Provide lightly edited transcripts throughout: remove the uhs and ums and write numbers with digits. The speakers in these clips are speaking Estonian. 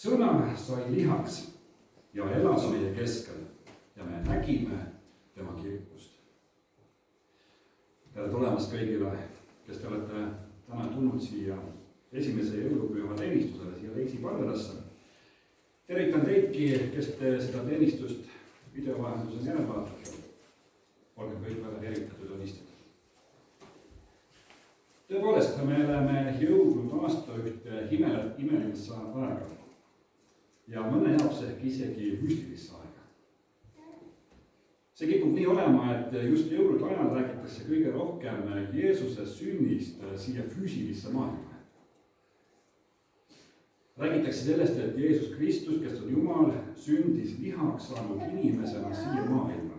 sõna sai lihaks ja elas meie keskel ja me nägime tema kirkust. Tere tulemast kõigile, kes te olete täna tulnud siia esimese jõulupüha teenistusele, siia Leisi Parderasse. Tervitan teidki, kes te seda teenistust videovahendusel järele vaatate. Olge kõik väga tervitatud ja istutud. Tõepoolest, me oleme jõudnud aasta ühte imelisse aega ja mõne jaoks ehk isegi müstilisse aega. See kipub nii olema, et just jõulude ajal räägitakse kõige rohkem Jeesuse sünnist siia füüsilisse maailma. Räägitakse sellest, et Jeesus Kristus, kes on Jumal, sündis lihaks saanud inimesena siia maailma.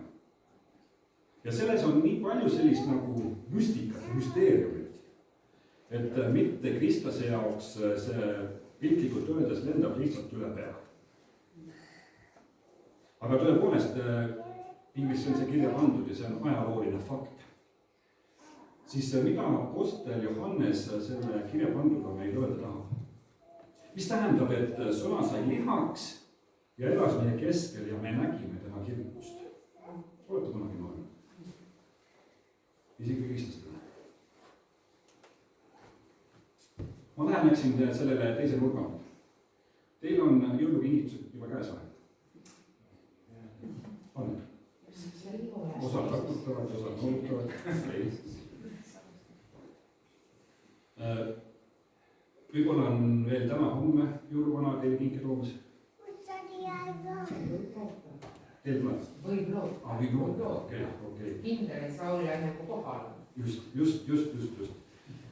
Ja selles on nii palju sellist nagu müstikat, müsteeriumit, et mitte kristlase jaoks see piltlikult öeldes lendab lihtsalt üle pea. Aga tõepoolest, Piiblisse on see kirja pandud ja see on ajalooline fakt. Siis mida apostel Johannes selle kirja panduga meil öelda tahab? Mis tähendab, et sõna sai lihaks ja elas meie keskel ja me nägime tema kirkust? Olete kunagi mõelnud? Isegi kristlastele. Ma läheneksin sellele teise nurgale. Teil on jõulukingitused juba käes või? On? Osad rakutavad, osad noolutavad. Võib-olla on veel täna homme jõuluvana teile kinki toomas? Teil tuleb? Võib loota. Võib loota, okei. Kindel ei saa olla enne kui kohal. Just.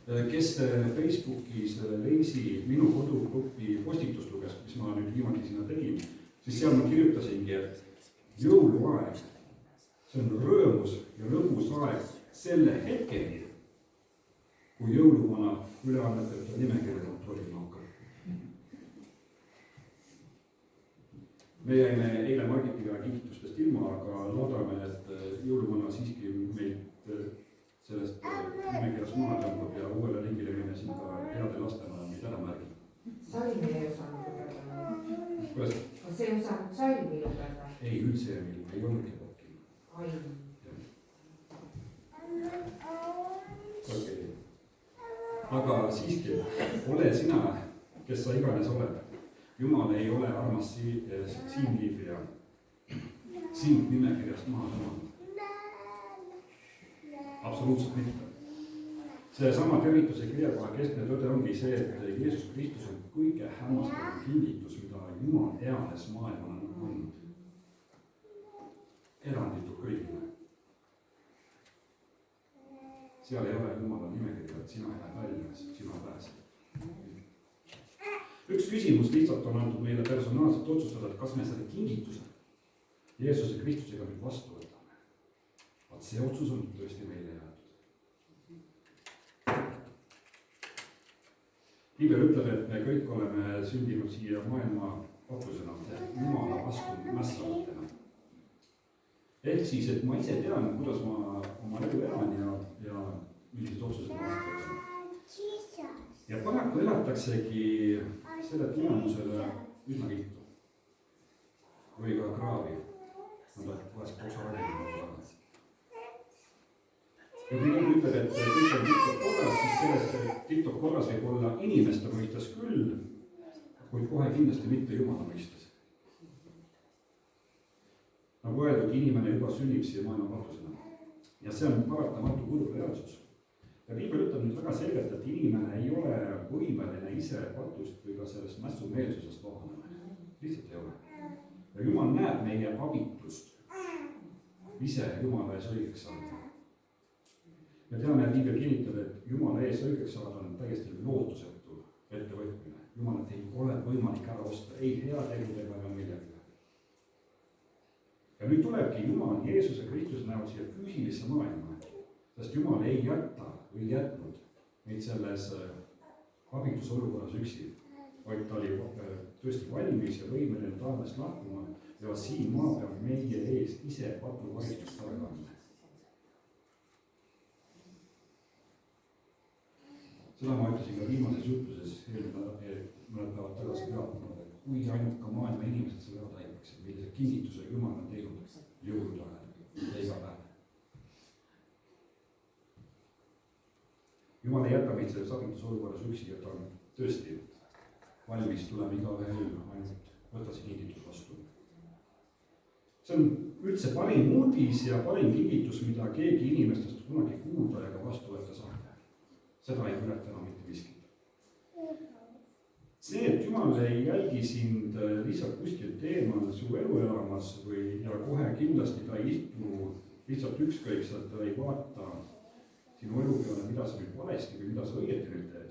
Kes Facebookis Leisi minu kodugrupi postitust luges, mis ma nüüd viimati sinna tegin, siis seal ma kirjutasingi, et jõuluaeg, see on rõõmus ja lõbus aeg selle hetkeni, kui jõuluvana üleannetelt nimekirja kontrollima hakkab. Me jäime eile Margitiga kingitustest ilma, aga loodame, et jõuluvana siiski meilt sellest nimekirjast maha tõmbab ja uuele ringile minnes ikka heade lastena meid ära märgib. Salmi ei osanud lugeda. Kuidas? Kas ei osanud salmi lugeda? Ei, üldse ei olnudki kokki. Ai. Okay. Aga siiski, ole sina, kes sa iganes oled. Jumal ei ole armas siin viibija. Sind nimekirjast maha tõmmanud. Absoluutselt mitte. See sama tervituse kirjakoha keskne tõde ongi see, et Jeesus Kristus on kõige hämmastavam kingitus, mida Jumal eales maailmana on andnud. Eranditud kõigile. Seal ei ole Jumala nimekirja, et sina jääd välja, sina pääsed. Üks küsimus lihtsalt on antud meile personaalselt otsustada, et kas me selle kingituse Jeesuse Kristusega nüüd vastu võtame. Vaat see otsus on tõesti meile jäetud. Piibel ütleb, et me kõik oleme sündinud siia maailma opusena, Jumala vastu mässavatena. Ehk siis, et ma ise tean, kuidas ma oma elu elan ja millised otsused ma vastu võtan. Ja paraku elataksegi selle tulemusele üsna viltu. Või ka kraavi. Nad vahest osa räägime tagasi. Ja kui nüüd ütleb, et kõik on TikTok korras, siis sellest TikTok korras võib olla inimeste mõistes küll, kuid kohe kindlasti mitte Jumala mõistes. Nagu öeldud, inimene juba sünnib siia maailma vahtusena. Ja see on paratamatu kurb reaalsus. Ja Piibel ütleb nüüd väga selgelt, et inimene ei ole võimeline ise patust või ka sellest mässumeelsusest vabanema. Lihtsalt ei ole. Ja Jumal näeb meie abitust ise Jumala ees õigeks saada. Me teame, et Piibel kinnitab, et Jumala ees õigeks saada on täiesti lootusetu ettevõtmine. Jumalat ei ole võimalik ära osta, ei heategudega ega millegagi. Ja nüüd tulebki Jumal Jeesuse Kristuse näol siia füüsilisse maailma, sest Jumal ei jäta või jätnud meid selles abitusolukorras üksi, vaid ta oli tõesti valmis ja võimeline taevast lahkuma ja siin maa peal meie ees ise patuvaristust ära kandma. Seda ma ütlesin ka viimases jutluses mõned päevad tagasi pealt, kui ainult ka maailma inimesed selle ära taipaksid, millise kingituse Jumal on teinud jõulude ajal ja iga päev. Jumal ei jäta meid selles abitus olukorras üksi, et ta on tõesti valmis tulema igaühe ellu, ainult võta see kingitus vastu. See on üldse parim uudis ja parim kingitus, mida keegi inimestest kunagi kuulda ja ka vastu võtta saab. Seda ei ületa enam mitte miskit. See, et Jumal ei jälgi sind lihtsalt kuskilt eemal su elu elamas ja kohe kindlasti ta ei istu lihtsalt ükskõikselt, ta ei vaata sinu elu peale, mida sa nüüd valesti või mida sa õieti nüüd teed.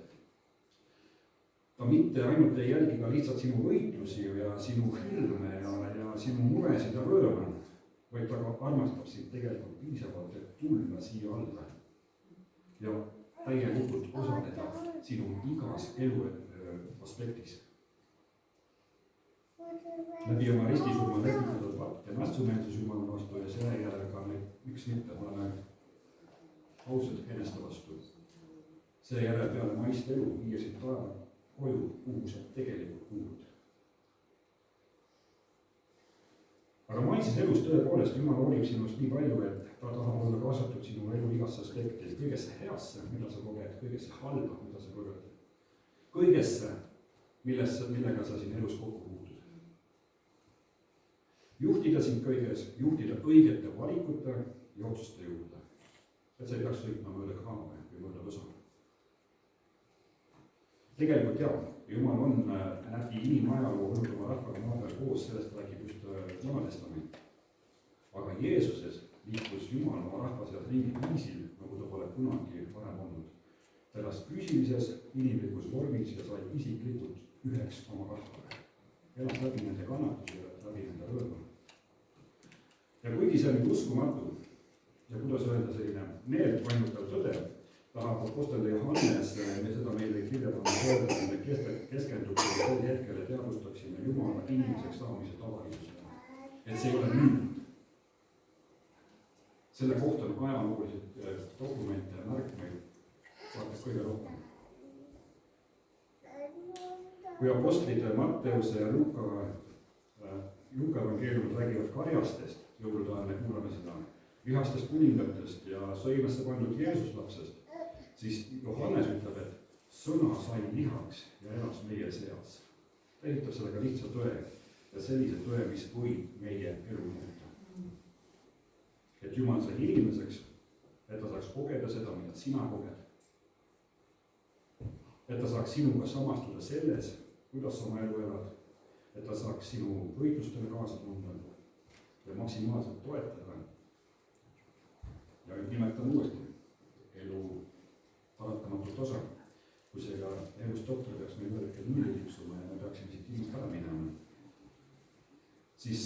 Ta mitte ainult ei jälgi ka lihtsalt sinu võitlusi ja sinu hirme ja sinu muresid ja rõõme, vaid ta ka armastab sind tegelikult piisavalt, et tulla siia alla ja täielikult osaleda sinu igas elu aspektis. Läbi oma ristisurma lepitatud patt ja mässumeelsus Jumala vastu ja seejärel ka miks mitte oleme ausalt eneste vastu. Seejärel peale maist elu viiesid taeva koju, kuhu sa tegelikult kuulud. Aga maises elus tõepoolest Jumal hoolib sinust nii palju, et ta tahab olla kaasatud sinu elu igasse aspekti, kõigesse heasse, mida sa koged, kõigesse halba, mida sa koged, kõigesse, millega sa siin elus kokku puutud. Juhtida sind kõiges, juhtida õigete valikute ja otsuste juurde, et sa ei peaks sõitma mööda kraave või mööda võsa. Tegelikult jah, Jumal on läbi inimajaloo olnud oma rahvaga maa peal koos, sellest räägib just Vana Testament. Aga Jeesuses liikus Jumal oma rahva seas ringi viisil, nagu ta pole kunagi varem olnud. Ta elas füüsilises, inimlikus vormis ja sai isiklikult üheks oma rahvale. Elas läbi nende kannatusi ja läbi nende rõõma. Ja kuigi see on uskumatu ja kuidas öelda selline meeltvainustav tõde, tahab apostel Johannes me seda meile kirjeldama öelda, keskendub sel hetkel ja teadvustaksime Jumala inimeseks saamise tavalisusele. Et see ei ole nüüd. Selle kohta on ajaloolised dokumente ja märkmeid vaatab kõige rohkem. Kui apostlid Matteuse ja Luka evangeeliumid räägivad karjastest, jõulude ajal me kuulame seda, vihastest kuningatest ja sõimesse pandud Jeesus lapsest, siis Johannes ütleb, et sõna sai lihaks ja elas meie seas. Ta ehitab sellega lihtsa tõe ja sellise tõe, mis võib meie elu muuta. Et Jumal sai inimeseks, et ta saaks kogeda seda, mida sina koged. Et ta saaks sinuga samastuda selles, kuidas sa oma elu elad. Et ta saaks sinu võitlustele kaasa tunda ja maksimaalselt toetada. Ja nüüd nimetan uuesti elu paratamatut osa, kui see ka elus doktor peaks meil võrdke nulli tiksuma ja me peaksime siit ilmast ära minema, siis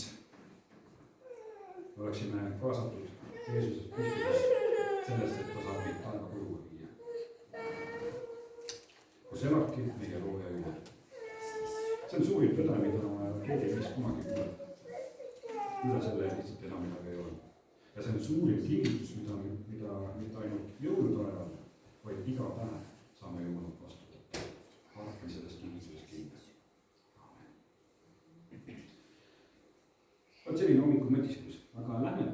oleksime kaasatud Jeesuses Kristusest sellest, et ta saab meid taeva koju viia. Kus elabki meie looja Jumal. See on suurim tõde, mida keegi ei vist kunagi kuulata. Üle selle lihtsalt enam midagi ei ole. Ja see on suurim kingitus, mida ainult jõulude ajal, vaid iga päev saame Jumalat vastutada. Haarake sellest kingitusest kinni. Vaat selline hommikul mõtisklus, aga lähme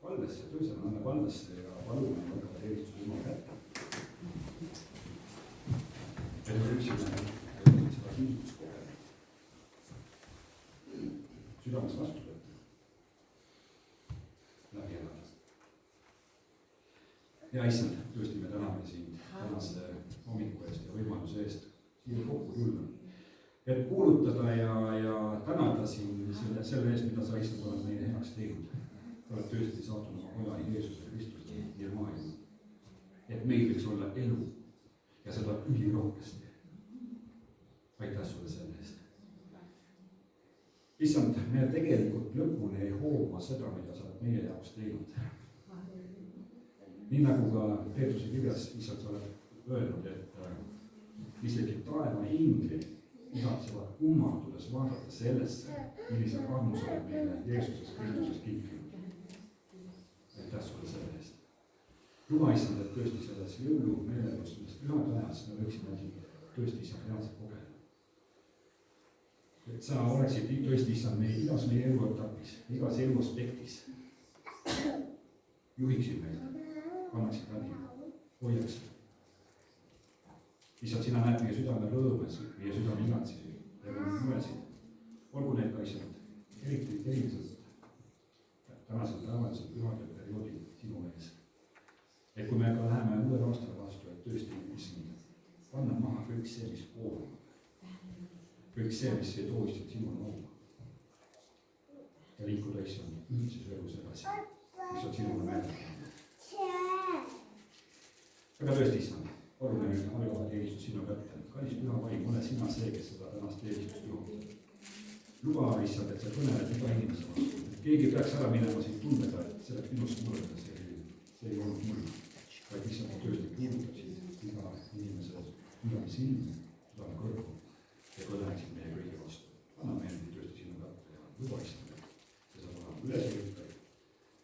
palvesse, tõuseme, lähme palvesse ja palume väga teenistus Jumal kätte. Et me võiksime seda kingitust kogeda. Südames vastu võtta. Läbi elada. Ja issand, tõesti me täname sind tänase hommiku eest ja võimaluse eest siia kokku tulla. Et kuulutada ja tänada sind selle eest, mida sa issand oled meile heaks teinud. Sa oled tõesti saatnud oma poja Jeesuse Kristuse ja maailma. Et meil võiks olla elu ja seda ülirohkesti. Aitäh sulle selle eest. Issand, me tegelikult lõpuni ei hooma seda, mida sa oled meie jaoks teinud. Nii nagu ka Peetruse kirjas issand sa oled öelnud, et isegi taeva ingli igatsevad kummaldudes vaadata sellesse, millise armus oled meile Jeesuses Kristuses kinkinud. Aitäh sulle selle eest. Luba issand, et tõesti selles jõulu meelelust, millest pühade ajas me võiksime tõesti issand reaalselt kogeda. et sa oleksid tõesti issand meie igas meie eluetapis, igas elu aspektis. Juhiksid meid, kannaksid läbi, hoiaksid. issand, sina näed meie südame rõõmesid, meie südame igatsusi ja muresid. olgu need ka issand, eriliselt tänasel päevalisel pühadel perioodil sinu ees. Et kui me ka läheme uuel aastal vastu, et tõesti issand, panna maha kõik see, mis koormab. Kõik see, mis ei too issand sinule hoogu. Ja liikuda issand üldses elus edasi, mis on sinule meeldanud. Aga tõesti issand, oluline nüüd algava teenistus sinu kätte. Kallis püha vaim, ole sina see, kes seda tänast teenistust juhib. Luba issand, et sa kõneled iga inimese vastu. Keegi peaks ära minema siin tundega, et see oleks minust mulle, see ei olnud mul. Vaid issand, ma tõesti kuulutaksid iga inimese südame silmi, südame kõrgu ja kõneleksid meie kõigi vastu. Anna meelde tõesti sinu kätte ja luba issand, ja sa olema üles ütled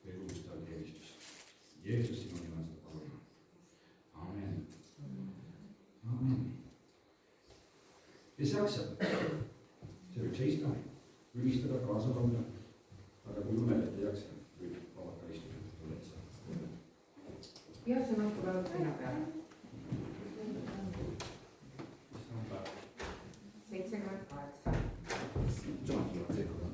või luustajal teenistus. Jeesus sinu nimel seda palun. Amen. Amen. Kes jaksab? See võib seista, ülistada, kaasa laulda. Aga kui tunned, et ei jaksa, võib vabata istuda üles. Ja see on praegu sina peal. 78. John tuleb teekada.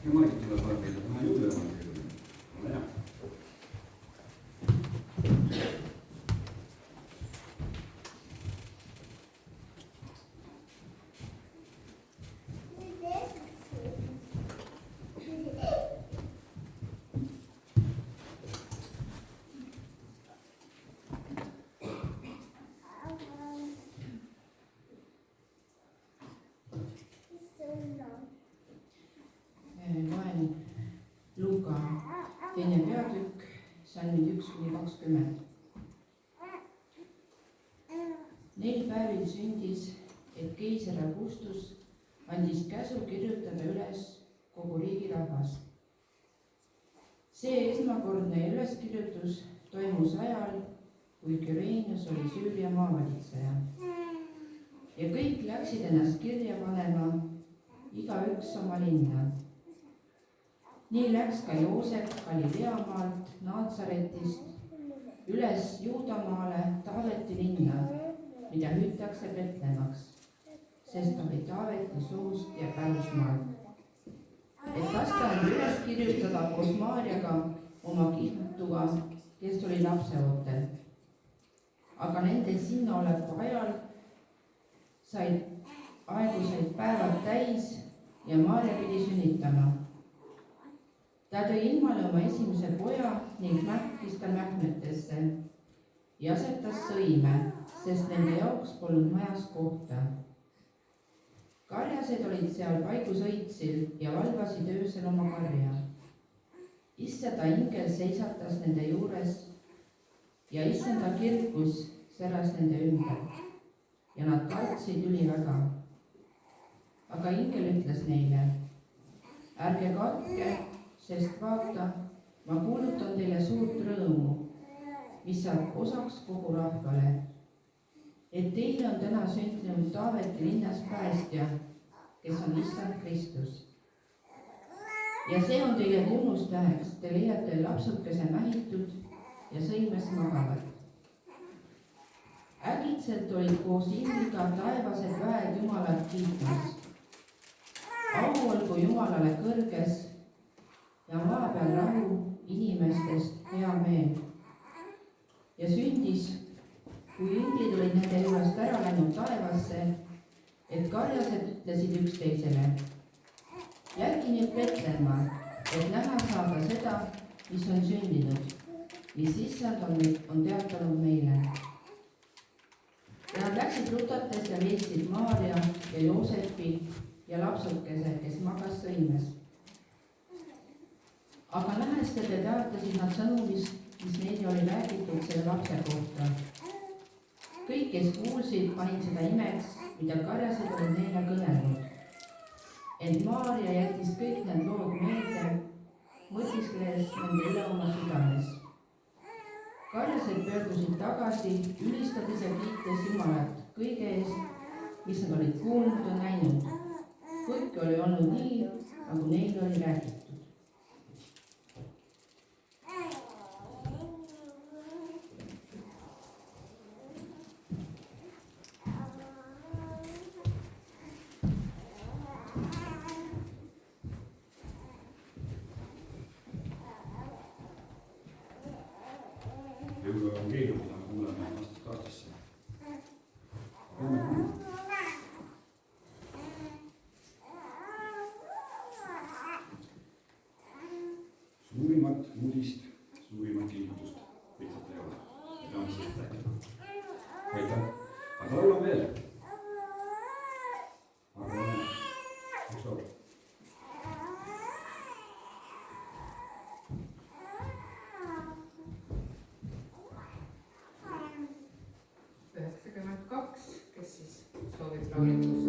ja Margit tuleb vaja meile täna jõuluevangeeliumi. Ole hea. Loen Luuka teine peatükk, salmid 1-20. Neil päevil sündis, et keiser Augustus andis käsu kirjutada üles kogu riigi rahvas. See esmakordne üleskirjutus toimus ajal, kui Küreenius oli Süüria maavalitseja. Ja kõik läksid ennast kirja panema, igaüks oma linna. Nii läks ka Joosep Galileamaalt Naatsaretist üles Juudamaale Taaveti linna, mida hüütakse Betlemmaks, sest oli Taaveti suust ja pärusmaalt. Et lasta end üles kirjutada koos Maarjaga, oma kihnutuga, kes oli lapseootel. Aga nende sinnaoleku ajal said päevad täis ja Maarja pidi sünnitama. Ta tõi ilmale oma esimese poja ning mähkis ta mähkmetesse ja asetas sõime, sest nende jaoks polnud majas kohta. Karjased olid seal paigusõitsil ja valvasid öösel oma karja. Issanda ingel seisatas nende juures ja issanda kirkus säras nende ümber ja nad kartsid üliväga. Aga ingel ütles neile: ärge kartke, sest vaata, ma kuulutan teile suurt rõõmu, mis saab osaks kogu rahvale. Et teile on täna sündinud Taaveti linnas päästja, kes on issand Kristus. Ja see on teile tunnustäheks, te leiate lapsukese mähitud ja sõimes magavat. Äkitselt olid koos ingliga taevased väed Jumalat kiitmas. Au olgu Jumalale kõrges ja maa peal rahu, inimestest hea meel. Ja sündis, kui inglid olid nende juurest ära läinud taevasse, et karjased ütlesid üksteisele: järgi nüüd Betlemma, et näha saada seda, mis on sündinud, mis issand on teatanud meile. Ja nad läksid rutates ja leidsid Maarja ja Joosepi ja lapsukese, kes magas sõimes. Aga nähes teda teatasid nad sõnumist, mis neile oli räägitud selle lapse kohta. Kõik, kes kuulsid, panid seda imeks, mida karjased olid neile kõnelnud. Ent Maarja jättis kõik need lood meelde, mõtiskledes nende üle oma südames. Karjased pöördusid tagasi, ülistades ja kiites Jumalat kõige eest, mis nad olid kuulnud ja näinud. Kõik oli olnud nii, nagu neile oli räägitud. Jõuluevangeelium, mida me kuuleme aastast aastasse. Suurimat uudist, suurimat kinnitust lihtsalt ei ole. Peame sellest rääkima. Aitäh. Aga laulame veel. Aga üks laul. Kes siis soovib laulikust?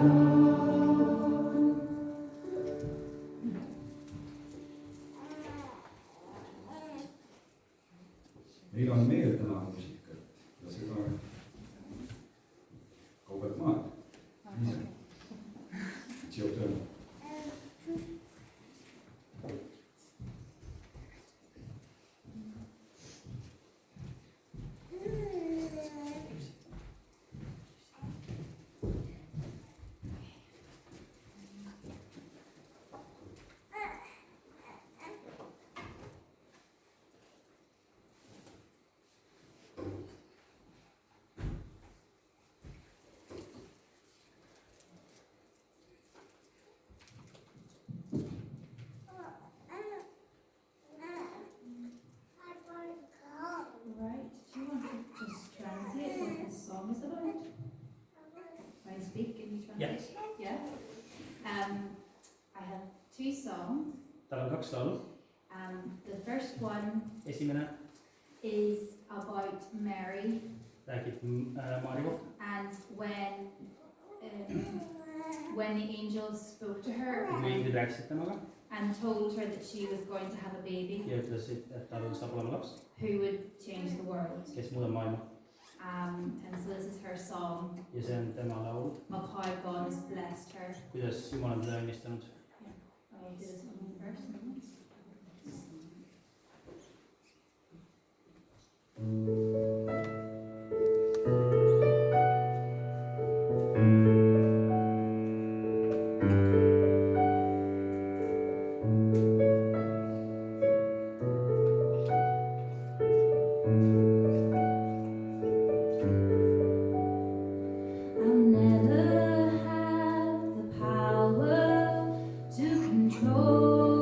meil on veel täna muusikat ja seda kaugelt maalt. Seob tööle. Right, do you want to just translate what this song is about? When I speak, can you translate? Yeah. I have two songs. Tal on 2 laulu. The first one Esimene is about Mary räägib Maarja kohta and when the angels spoke to her kui inglid rääkisid temaga and told her that she was going to have a baby ja ütlesid, et tal saab olema laps, who would change the world. kes muudab maailma. And so this is her song Ja see on tema laul, of how God has blessed her. kuidas Jumal on teda õnnistanud. I'll do this one first. I'll never have the power to control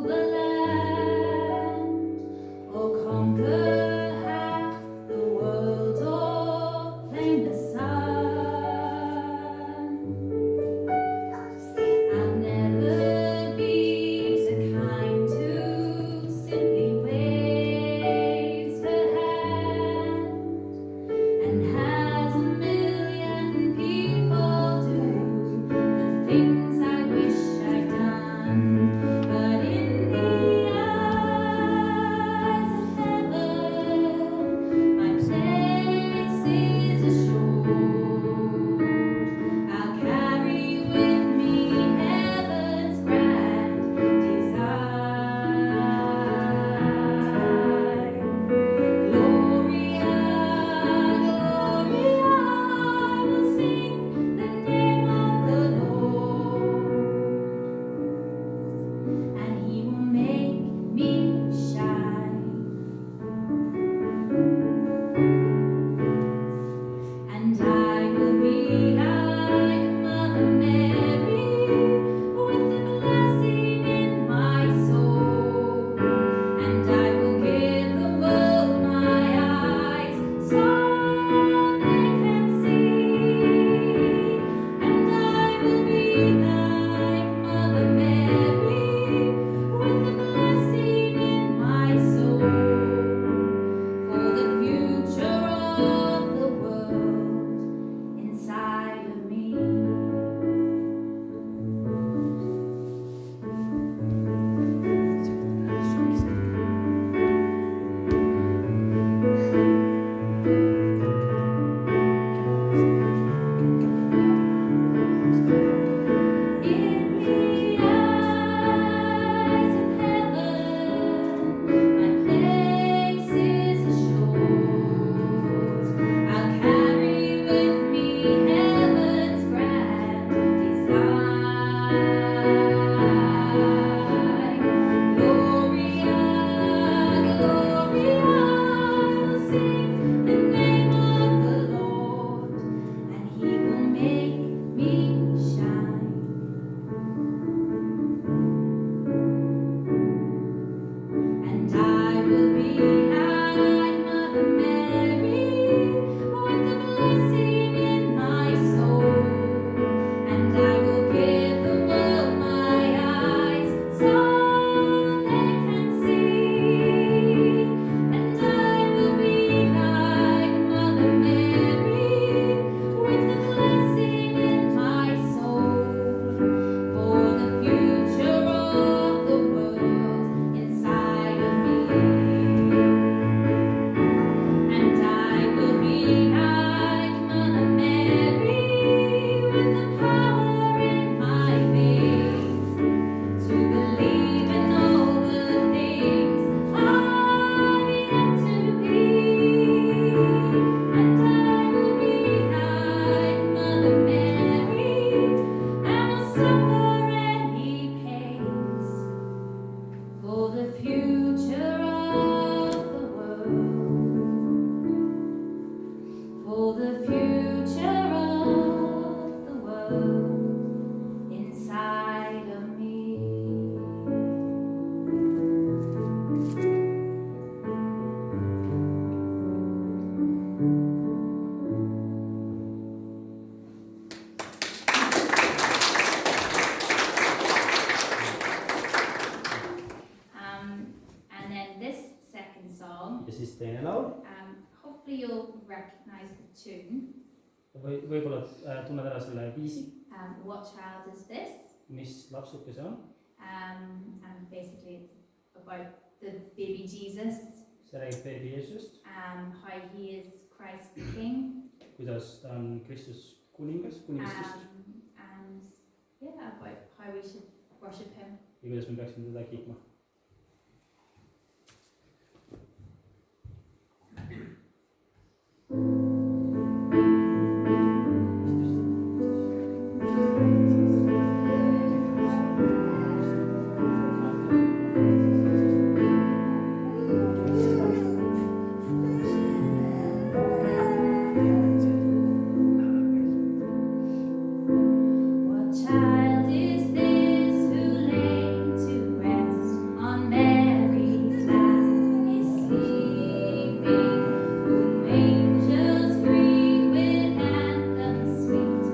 the land or conquer half the sort of recognize the tune. võib-olla tunned ära selle viisi, What child is this? mis lapsuke see on. And basically it's about the baby Jesus, See räägib beebi Jeesusest, how he is Christ the King, kuidas ta on Kristus kuningas, kuningas Kristus and yeah, about how we should worship him. ja kuidas me peaksime teda kiitma. What child is this who laid to rest on Mary's lap is sleeping, whom angels greet with anthems sweet,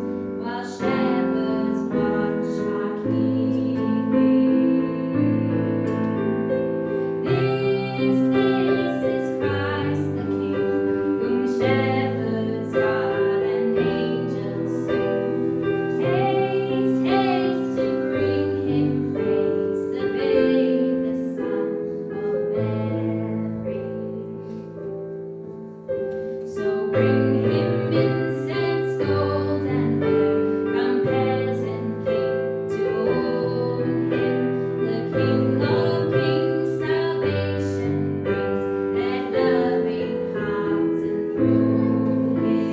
while shepherds watch are keeping. This is Christ the King, whom shepherds guard and angels sing. Haste, haste to bring him praise, the babe, the Son of Mary. So bring him incense, gold, and myrrh, from peasant king to own him. The King of kings salvation brings, let loving hearts enthrone him.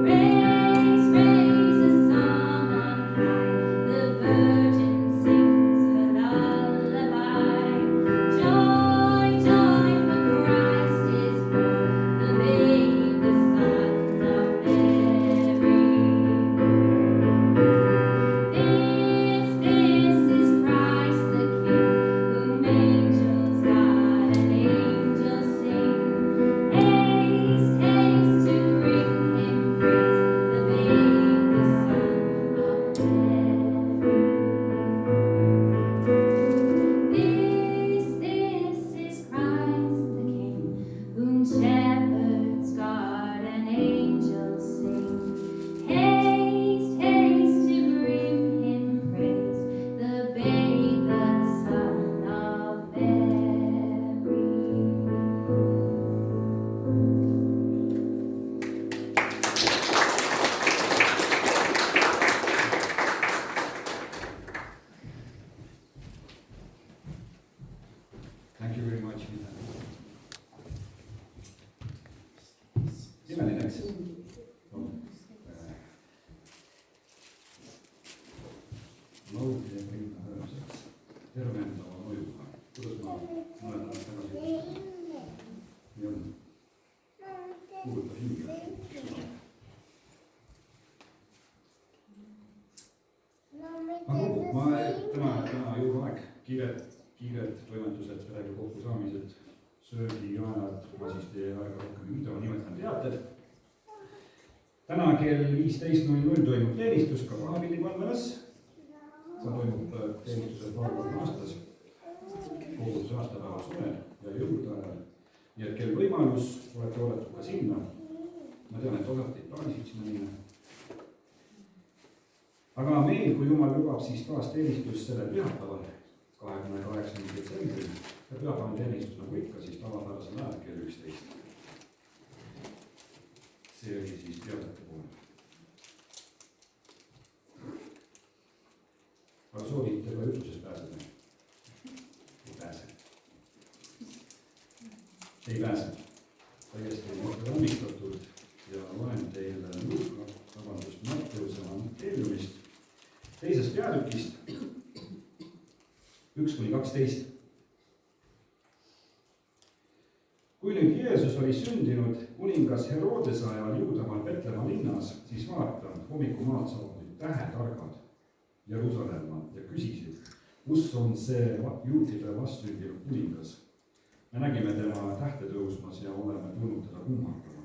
Raise, raise a song on high, the Virgin sings her lullaby. Joy, joy, for Christ is born, the babe, the Son of Mary. This is Christ the King, whom angels guard and angels sing. Haste, haste to bring him praise, the babe, the Son of Mary. This is Christ the King, whom shepherds guard and angels sing. Haste, haste to bring him praise, the babe, the Son of Mary. Thank you very much. Imeline, eks? Naudida minna rõõmsaks, tervendava mõjuga. Kuidas ma mõned ajad tagasi ütlesin? Nii on. Kuulutab hinge. Aga täna jõuluaeg, kiired toimetused, perega kokkusaamised, söögiajad, ma siis teie aega rohkem ei mida, nimetan teated. Täna kell 15.00 toimub teenistus ka Pahapillipalvelas. Ta toimub teenistusel paar korda aastas, koguduse aastapäeval suvel ja jõulude ajal. Nii et kel võimalus, olete oodatud ka sinna. Ma tean, et osad teid plaanisid sinna minna. Aga meil, kui Jumal lubab, siis taas teenistus sellel pühapäeval, 28. detsembril. Ja pühapäeval teenistus nagu ikka, siis tavapärasel ajal kell 11. See oli siis teadete pool. Aga soovite ka jutuses pääseda? Ei pääse. Ei pääse. Täiesti valmistatud ja loen teile Matteuse evangeeliumist teisest peatükist 1-12. Kui nüüd Jeesus oli sündinud kuningas Herodese ajal Juudamaal Petlemma linnas, siis vaata, hommikumaad saabusid tähetargad Jeruusalemma ja küsisid, kus on see juutide vastsündinud kuningas. Me nägime tema tähte tõusmas ja oleme tulnud teda kummardama.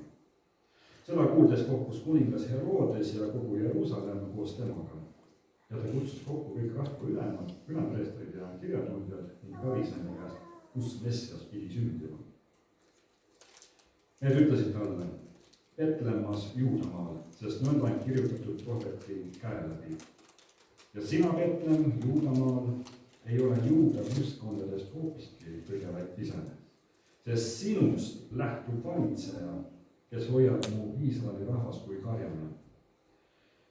Seda kuuldes kohkus kuningas Herodes ja kogu Jeruusalemm koos temaga. Ja ta kutsus kokku kõik rahva ülempreestrid ja kirjatundjad ning päris nende käest, kus Messias pidi sündima. Need ütlesid talle: Betlemmas Juudamaal, sest nõnda on kirjutatud prohveti käe läbi. Ja sina, Betlem, Juudamaal, ei ole juuda võistkondadest hoopiski kõige väikesem, sest sinust lähtub valitseja, kes hoiab mu Iisraeli rahvas kui karjana.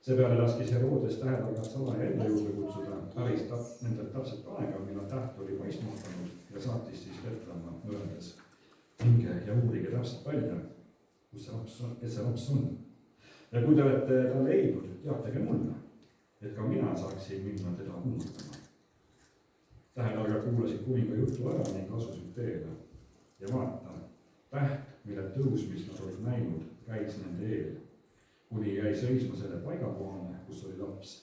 Seepeale laskis Herodes tähetargad salaja enda juurde kutsuda, päris nendelt täpset aega, millal täht oli paistmatanud, ja saatis siis Betlemma öeldes: minge ja uurige täpselt välja, kes see laps on. Ja kui te olete ta leidnud, teatage mulle, et ka mina saaksin minna teda kummutama. Tähetargad kuulasid kuninga jutu ära ning asusid teele. Ja vaata, täht, mille tõusmist nad olid näinud, käis nende eel, kuni jäi seisma selle paigakohane, kus oli laps.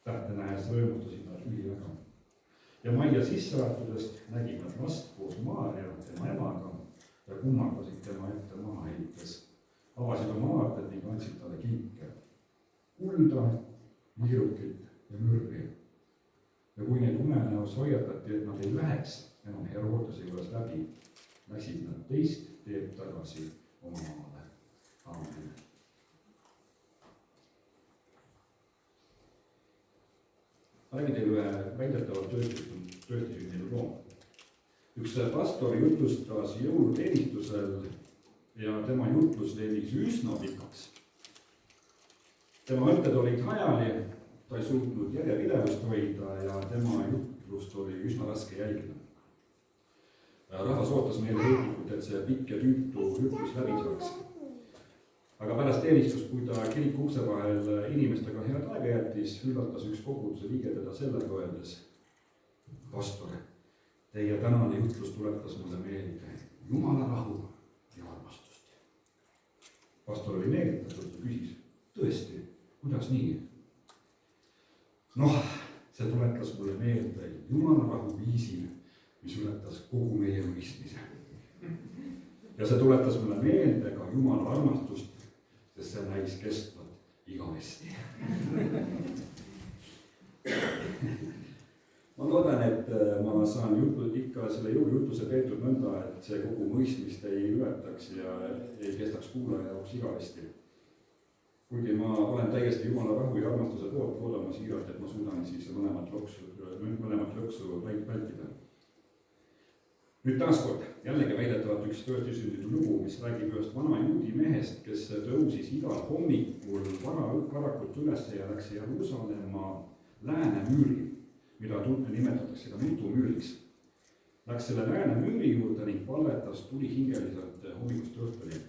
Tähte nähes rõõmustasid nad üliväga. Ja majja sisseratudest nägid nad last koos Maarja, tema emaga, ja kummardasid tema ette maha heites. Avasid oma aarded ning andsid talle kinke, kulda, liirukit ja mürri. Ja kui neid unenäos hoiatati, et nad ei läheks enam Herodese juures läbi, läksid nad teist teed tagasi oma maale. Aamen. Räägin teile ühe väidetavalt tõestisündinud loo. Üks pastor jutustas jõuluteenistusel ja tema jutlus levis üsna pikaks. Tema mõtted olid hajali, ta ei suutnud järjepidevust hoida ja tema jutlust oli üsna raske jälgida. Rahvas ootas meile riiklikult, et see pikk ja tüütu jutlus läbi saaks. Aga pärast teenistust, kui ta kiriku ukse vahel inimestega head aega jättis, üllatas üks koguduse liige teda sellega öeldes: pastor, teie tänane jutlus tuletas mulle meelde Jumala rahu ja armastust. Pastor oli meelitatud ja küsis: tõesti, kuidas nii? Noh, see tuletas mulle meelde Jumala rahu viisil, mis ületas kogu meie mõistmise. Ja see tuletas mulle meelde ka Jumala armastust, sest see näis kestvat igavesti. Ma loodan, et ma saan ikka selle jõulujutuse peetud nõnda, et see kogu mõistmist ei ületaks ja ei kestaks kuulaja jaoks igavesti. Kuigi ma olen täiesti Jumala rahu ja armastuse poolt, loodan ma siiralt, et ma suudan siis mõlemat lõksu vältida. Nüüd taaskord jällegi väidetavalt üks tõestisünditud lugu, mis räägib ühest vana juudi mehest, kes tõusis igal hommikul varakult üles ja läks Jeruusalemma läänemüüri, mida nimetatakse ka mitu müüriks. Läks selle läänemüüri juurde ning palvetas tulihingeliselt hommikust õhtuni.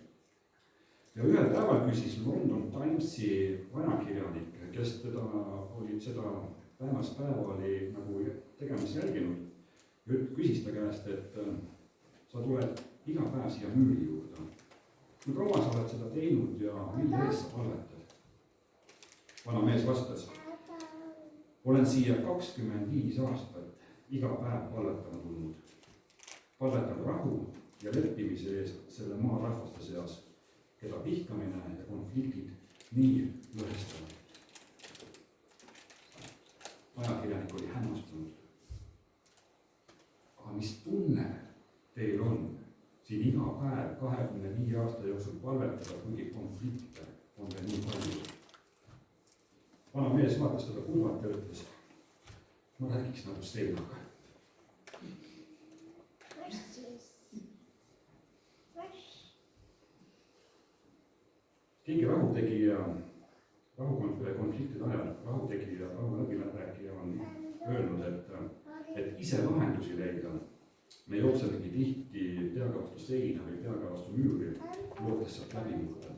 Ja ühel päeval küsis London Timesi ajakirjanik, kes teda olid seda päevast päeva oli nagu tegemas jälginud, küsis ta käest, et sa tuled iga päev siia müüri juurde. Kui kaua sa oled seda teinud ja mille eest sa palvetad? Vana mees vastas: olen siia 25 aastat iga päev palvetama tulnud. Palvetan rahu ja leppimise eest selle maa rahvaste seas, keda pihkamine ja konfliktid nii lõhestavad. Ajakirjanik oli hämmastunud. Aga mis tunne teil on siin iga päev 25 aasta jooksul palvetada, kuigi konflikte on veel nii palju? Vana mees vaatas teda kurvalt ja ütles: ma räägiks nagu seinaga. Keegi rahutegija, rahukonfliktide ajal, rahutegija, rahu läbirääkija on öelnud, et ise lahendusi leida. Me jooksemegi tihti peaga vastu seina või peaga vastu müüri, lootes sealt läbi murda.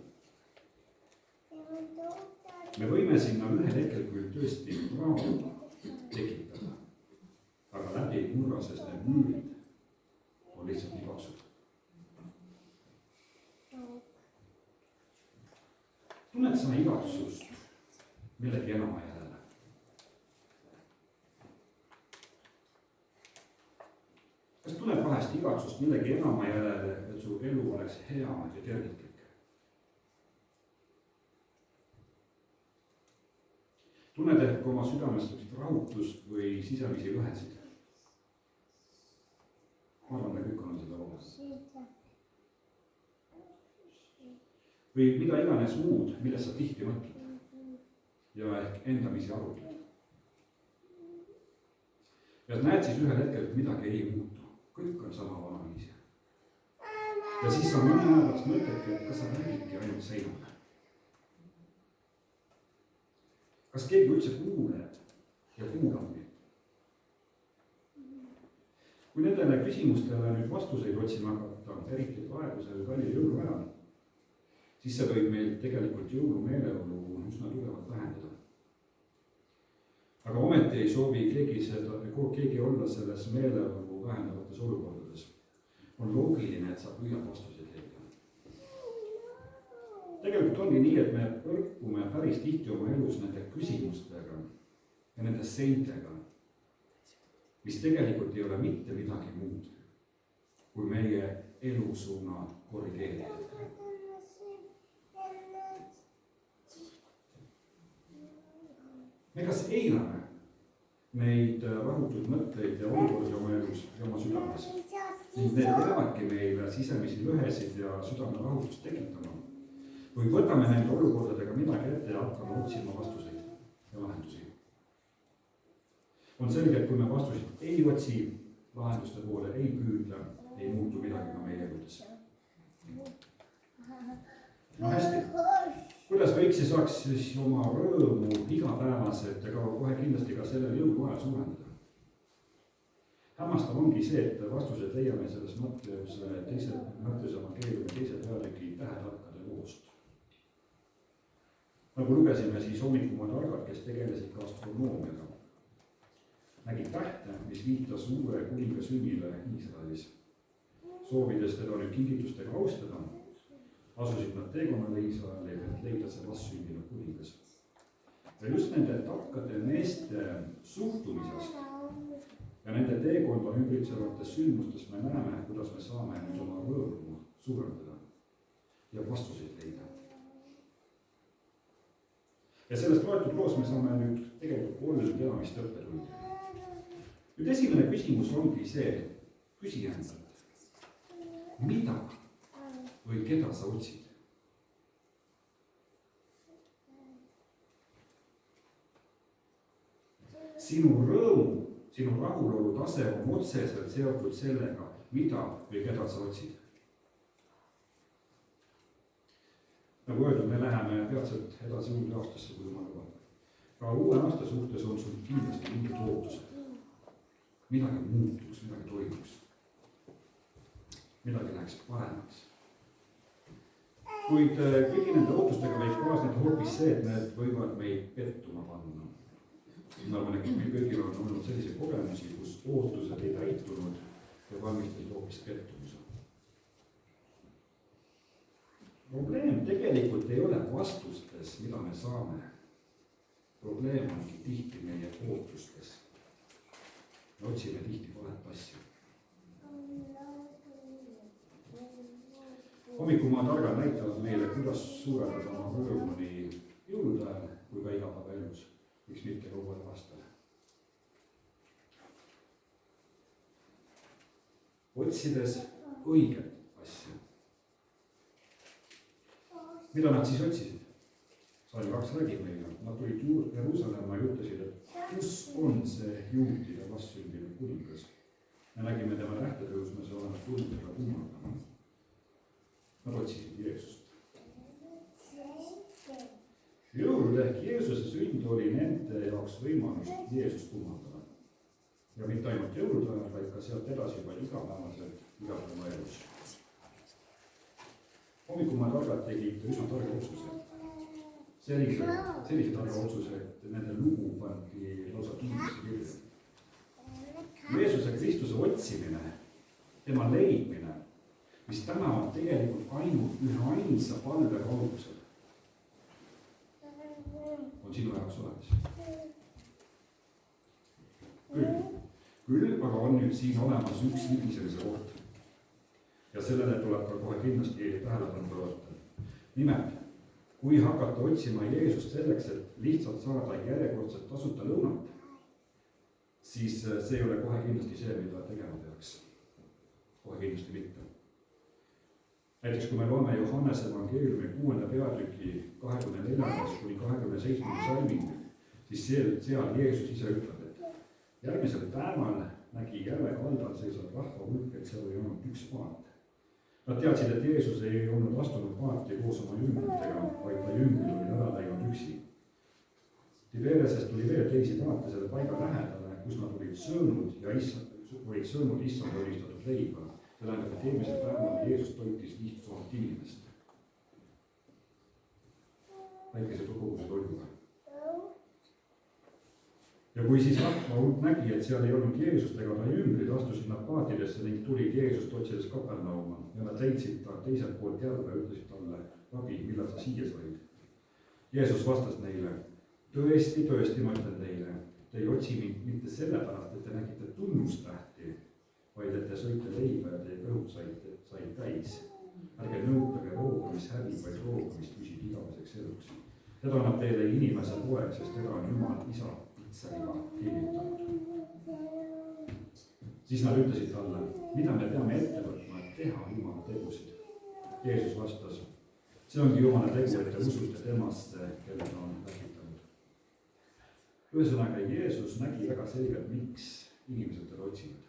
Me võime sinna ühel hetkel küll tõesti rahu tekitada, aga läbi ei murra, sest need müürid on lihtsalt nii paksud. Tunned sa igatsust millegi enama järele? Kas tunned vahest igatsust millegi enama järele, et su elu oleks hea ja tervitlik? Tunned ehk oma südamest rahutust või sisemisi lõhesid? Ma arvan, me kõik oleme seda olemas. või mida iganes muud, millest sa tihti mõtled ja ehk endamisi arutled. ja näed siis ühel hetkel, et midagi ei muutu, kõik on sama vanaviisi. ja siis sa mõne aja pärast mõtledki, et kas sa räägidki ainult seinale. kas keegi üldse kuuleb ja kuulab mind? kui nendele küsimustele nüüd vastuseid otsima hakata, eriti praegusel kallil jõuluajal, siis see võib meil tegelikult jõulumeeleolu üsna tugevalt vähendada. aga ometi ei soovi keegi olla selles meeleolu vähendavates olukordades. on loogiline, et sa püüad vastuseid leida. tegelikult ongi nii, et me põrkume päris tihti oma elus nende küsimustega ja nende seintega, mis tegelikult ei ole mitte midagi muud kui meie elusuuna korrigeerijad. me kas eirame neid rahutuid mõtteid ja olukordi oma elus ja oma südames ning need jäävadki meile sisemisi lõhesid ja südame rahutust tekitama või võtame nende olukordadega midagi ette ja hakkame otsima vastuseid ja lahendusi. on selge, et kui me vastuseid ei otsi, lahenduste poole ei püüdle, ei muutu midagi ka meie eludes. no hästi. kuidas võiks ja saaks siis oma rõõmu igapäevaselt ja kohe kindlasti ka sellel jõuluajal suurendada? hämmastav ongi see, et vastused leiame selles Matteuse evangeeliumi teise peatüki tähetarkade loost. nagu lugesime, siis hommikumaa targad, kes tegelesid ka astronoomiaga, nägid tähte, mis viitas uue kuninga sünnile Iisraelis. soovides teda nüüd kingitustega austada, asusid nad teekonnale Iisraeli, et leida see vastsündinud kuningas. ja just nende tarkade meeste suhtumisest ja nende teekonda ümbritsevatest sündmustest me näeme, kuidas me saame nüüd oma rõõmu suurendada ja vastuseid leida. ja sellest loetud loos me saame nüüd tegelikult 3 peamist õppetundi. nüüd esimene küsimus ongi see, küsi endalt, mida või keda sa otsid? Sinu rõõmu, sinu rahulolu tase on otseselt seotud sellega, mida või keda sa otsid. nagu öeldud, me läheme peatselt edasi uude aastasse, kui jumal lubab. ka uue aasta suhtes on sul kindlasti mingid ootused. midagi muutuks, midagi toimuks. midagi läheks paremaks. kuid kõigi nende ootustega võib kaasneda hoopis see, et need võivad meid pettuma panna. ma arvan, et meil kõigil on olnud selliseid kogemusi, kus ootused ei täitunud ja valmistasid hoopis pettumuse. probleem tegelikult ei ole vastustes, mida me saame. probleem ongi tihti meie ootustes. me otsime tihti valet asja. hommikumaa targad näitavad meile, kuidas suurendada oma rõõmu nii jõulude ajal kui ka igapäevaelus, miks mitte ka uuele aastale. otsides õiget asja. mida nad siis otsisid? Salm 2 räägib meile, nad tulid Jeruusalemma ja ütlesid, et kus on see juutide vastsündinud kuningas. me nägime tema tähtetõusmes olevat tundega kummardama. Nad otsisid Jeesust. jõulud ehk Jeesuse sünd oli nende jaoks võimalus Jeesust kummardada. ja mitte ainult jõulude ajal, vaid ka sealt edasi juba igapäevaselt igapäevaelus. hommikumaa targad tegid üsna targa otsuse. sellise targa otsuse, et nende lugu pandi lausa kinnisse kirja. Jeesuse Kristuse otsimine, tema leidmine, mis täna on tegelikult ainult ühe ainsa palve kaugusel, on sinu jaoks olemas. küll aga on nüüd siin olemas üks libisemise koht. ja sellele tuleb ka kohe kindlasti tähelepanu pöörata. nimelt, kui hakata otsima Jeesust selleks, et lihtsalt saada järjekordset tasuta lõunat, siis see ei ole kohe kindlasti see, mida tegema peaks. kohe kindlasti mitte. näiteks kui me loeme Johannese evangeeliumi 6. peatüki 24. kuni 27. salming, siis seal Jeesus ise ütleb, et järgmisel päeval nägi jälle kaldal seisvat rahva hulk, et seal ei olnud üks paat. Nad teadsid, et Jeesus ei olnud astunud paati koos oma jüngritega, vaid ta jüngrid olid ära läinud üksi. Tiberesest tuli veel teisi paate selle paiga lähedale, kus nad olid söönud issand õnnistatud leiba. See tähendab, et eelmisel päeval Jeesus toitis 5000 inimest. Väikese koguse toiduga. Ja kui siis rahva hulk nägi, et seal ei olnud Jeesust ega ta jüngrid, astusid nad paatidesse ning tulid Jeesust otsides Kapernauma ja nad leidsid ta teiselt poolt järve ja ütlesid talle, rabi, millal sa siia said? Jeesus vastas neile, tõesti, ma ütlen teile, te ei otsi mind mitte sellepärast, et te nägite tunnustähti, vaid et te sõite leiba ja teie kõhud said täis. Ärge nõutage rooga, mis hävib, vaid rooga, mis püsib igaveseks eluks. Teda annab teile inimese poeg, sest teda on Jumal isa pitseriga kinnitanud. Siis nad ütlesid talle, mida me peame ette võtma, et teha Jumala tegusid. Jeesus vastas, see ongi Jumala tegu, et te usute temasse, kelle ta on läbitanud. Ühesõnaga, Jeesus nägi väga selgelt, miks inimesed teda otsivad.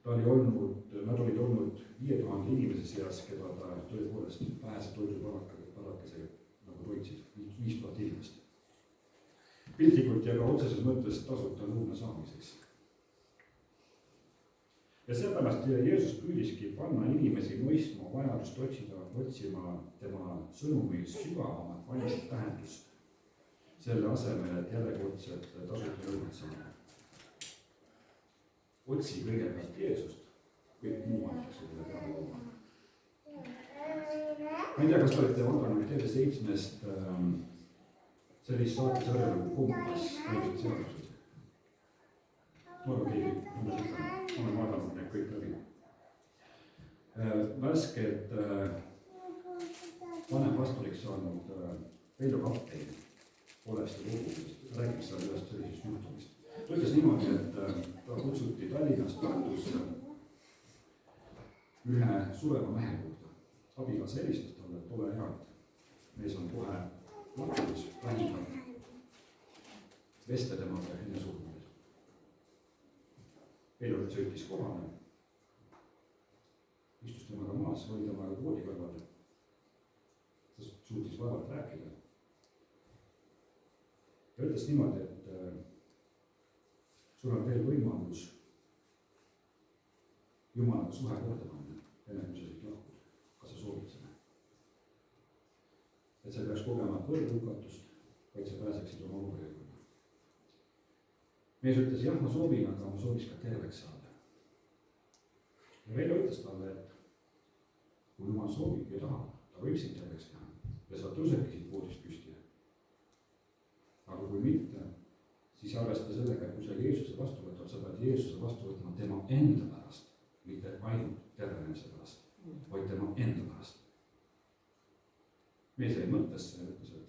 Nad olid olnud 5000 inimese seas, keda ta tõepoolest vähese toiduparakese nagu toitsid, 5000 inimest. Piltlikult ja ka otseses mõttes tasuta lõuna saamiseks. Ja seepärast Jeesus püüdiski panna inimesi mõistma vajadust otsima tema sõnumi sügavamat vaimset tähendust. Selle asemel, et järjekordselt tasuta lõunat saada. Otsi kõigepealt Jeesust, kõik muu antakse teile peale looma. Ma ei tea, kas te olete vaadanud TV7-st sellist saatesarja nagu Kompass, vaimsed seadused. Keegi olen vaadanud need kõik läbi. Värskelt vanem pastoriks saanud Veljo Kaptein Oleste kogudest räägib seal ühest sellisest juhtumist. Ta ütles niimoodi, et ta kutsuti Tallinnast Tartusse ühe sureva mehe kohta. Abikaasa helistas talle, et ole hea, et mees on kohe lahkumis, vähida veste temaga enne surnudes. Veljo sõitis kohale, istus temaga maas, oli temaga voodi kõrval. Ta suutis vaevalt rääkida. Ja ütles niimoodi, et sul on veel võimalus Jumalaga suhe korda panna, enne kui sa siit lahkud. Kas sa soovid seda? Et sa ei peaks kogema kõrvlukatust, vaid sa pääseksid oma olukorda. Mees ütles, jah, ma soovin, aga ma sooviks ka terveks saada. Ja Veljo ütles talle, et kui Jumal soovib ja tahab, ta võib sind terveks teha ja sa tõusedki siit voodist püsti. Aga kui mitte, siis arvesta sellega, et kui sa Jeesuse vastu võtad, sa pead Jeesuse vastu võtma tema enda pärast, mitte ainult tervenemise pärast, vaid tema enda pärast. Mees jäi mõttesse ja ütles, et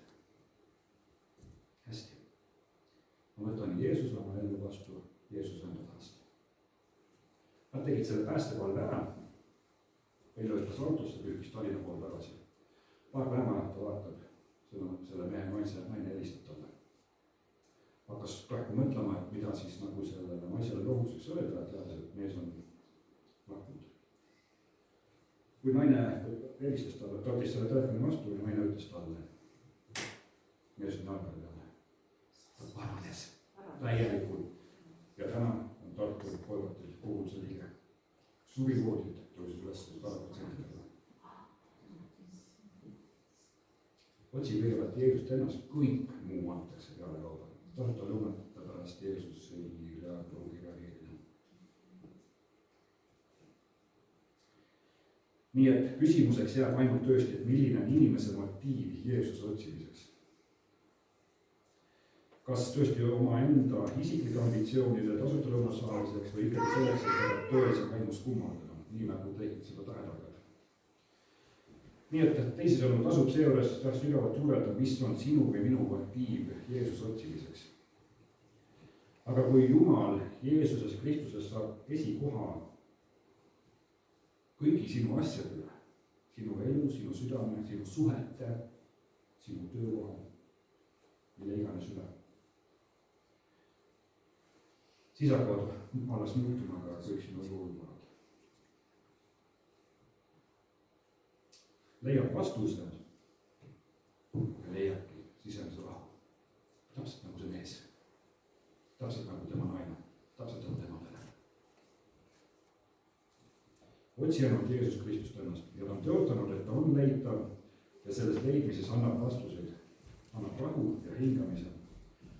hästi. Ma võtan Jeesuse oma ellu vastu, Jeesuse enda pärast. Nad tegid selle päästevalve ära. Veljo ütles autosse, püükis Tallinna pool tagasi. Paar päeva ta vaatab, selle mehe naine helistab talle. Hakkas praegu mõtlema, et mida siis nagu sellele naisele lohuseks öelda, et teades, et mees on lahkunud. Kui naine helistas talle, ta võttis selle telefoni vastu ja naine ütles talle, mees on jalgade peale. Ta paranes täielikult ja täna on Tartu Kolvatil koguduse liige. Suri voodid tõusis üles 100%. Otsi kõigepealt Jeesust ennast, kõik muu antakse peale kauba. Tasuta lõunata pärast Jeesus ei pruugi reageerida. Nii et küsimuseks jääb ainult tõesti, et milline on inimese motiiv Jeesuse otsimiseks. Kas tõesti oma enda isiklike ambitsioonide tasuta lõuna saamiseks või ikkagi selleks, et teda tõeliselt vaimus kummardada, nii nagu tegid seda tähetargad. Nii et teisisõnu tasub seejuures sügavalt juurelda, mis on sinu või minu motiiv Jeesuse otsimiseks. Aga kui Jumal Jeesuses Kristuses saab esikoha kõigi sinu asjade üle, sinu elu, sinu südame, sinu suhete, sinu töökohal, mille iganes üle. Siis hakkavad alles muutuma ka kõik sinu olukorrad. Leiab vastused ja leiabki sisemise rahu. Täpselt nagu see mees, täpselt nagu tema naine, täpselt nagu tema pere. Otsi ainult Jeesus Kristust ennast ja ta on tõotanud, et ta on leitav ja selles leidmises annab vastuseid, annab rahu ja hingamise.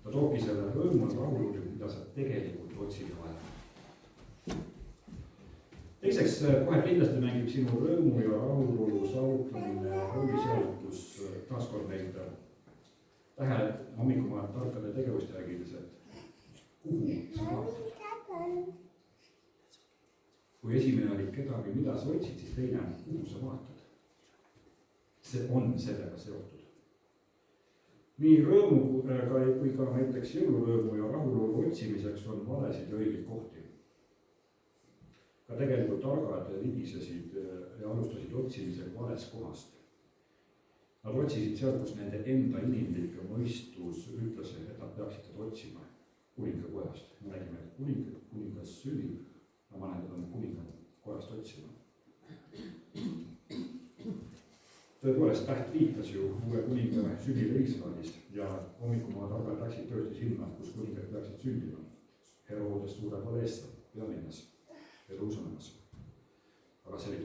Ta toobki selle rõõmu ja rahu, mida sa tegelikult otsid ja vaja. Teiseks, kohe kindlasti mängib sinu rõõmu ja rahulolu saavutamine rolli seal, kus taaskord neid tähele hommikumaad tarkade tegevust jälgides, et kuhu sa vaatad. Kui esimene oli kedagi, mida sa otsid, siis teine on, kuhu sa vaatad. See on sellega seotud. Nii rõõmu kui ka näiteks jõulurõõmu ja rahulolu otsimiseks on valesid ja õigeid kohti. Ka tegelikult targad libisesid ja alustasid otsimisega vales kohast. Nad otsisid sealt, kus nende enda inimlik mõistus ütles, et nad peaksid teda otsima kuningakojast. Me räägime, et kuningas sünnib, ja ma lähen teda kuningakojast otsima. Tõepoolest, täht viitas ju uue kuninga sünnile Iisraelis ja hommikumaa targad läksid tõesti sinna, kus kuningad peaksid sündima. Herodes suure paleessa pealinnas Jeruusalemmas. Aga see oli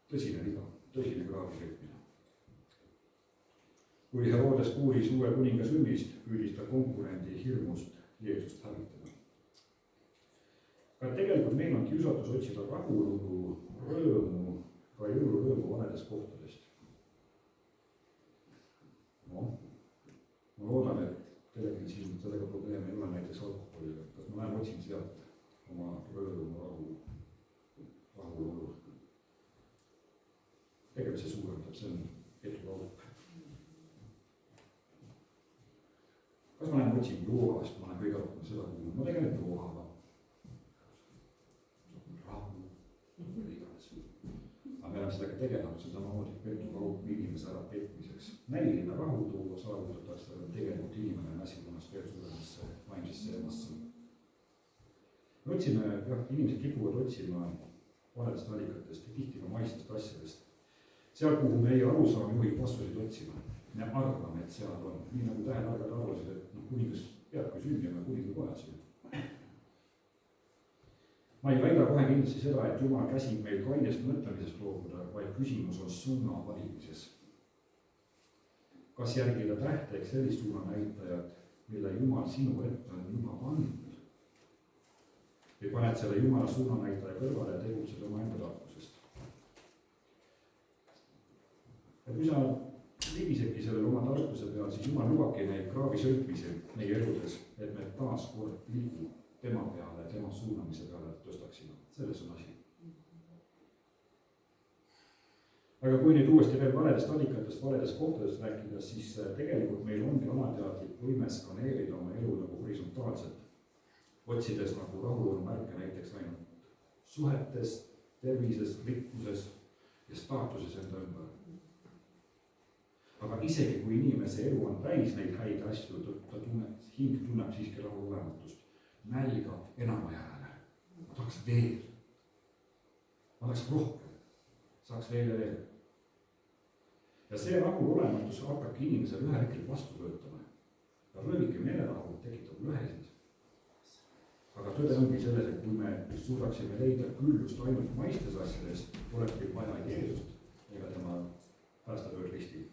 tõsine viga, tõsine kraavi sõitmine. Kui Herodes kuulis uue kuninga sünnist, püüdis ta konkurendi hirmust Jeesust hävitada. Aga tegelikult meil on kiusatus otsida rahulolu, rõõmu, ka jõulurõõmu valedest kohtadest. No, ma loodan, et kellelgi siin sellega probleeme ei ole näiteks alkoholiga. Kas ma lähen otsin sealt oma rõõmu, rahulolu. Tegelikult see suurendab, see on etulaup. Kas ma lähen otsin joogast, ma olen kõige rohkem seda kuulnud, ma tegelen joogaga. Rahu, iganes. Aga me oleme sellega tegelenud, see samamoodi petulaup inimese ära petmiseks. Näiline rahu tuua saavutatakse, tegelikult inimene näsib ennast veel suuremasse vaimsesse emasse. Me otsime, inimesed kipuvad otsima valedest allikatest ja tihti ka maistest asjadest. Seal, kuhu meie arusaam juhib vastuseid otsima. Me arvame, et seal on. Nii nagu tähetargad arvasid, et kuningas peabki sünnima kuningakojas. Ma ei väida kohe kindlasti seda, et Jumal käsib meil kainest mõtlemisest loobuda, vaid küsimus on suuna valimises. Kas järgida tähteks sellist suunanäitajat, mille Jumal sinu ette on juba pannud? Või paned selle Jumala suunanäitaja kõrvale ja tegutsed oma enda tarkusest? Ja kui sa libisedki sellele oma tarkuse peal, siis Jumal lubabki neid kraavi sõitmisi meie eludes, et me taas kord pilgu tema peale, tema suunamise peale tõstaksime. Selles on asi. Aga kui nüüd uuesti veel valedest allikatest, valedest kohtadest rääkida, siis tegelikult meil ongi alateadlik võime skaneerida oma elu nagu horisontaalselt, otsides nagu rahulolu märke näiteks ainult suhetes, tervises, rikkuses ja staatuses enda ümber. Aga isegi kui inimese elu on täis neid häid asju, ta hing tunneb siiski rahulolematust, nälga enama järele. Ma tahaks veel, ma tahaks rohkem, saaks veel ja veel. Ja see rahulolematus hakkabki inimesele ühe hetkel vastu töötama. Ja röövike meelerahu tekitab lõhesid. Aga tõde ongi selles, et kui me suudaksime leida küllust ainult maistes asjades, olekski vaja Jeesust ega tema päästatööd risti.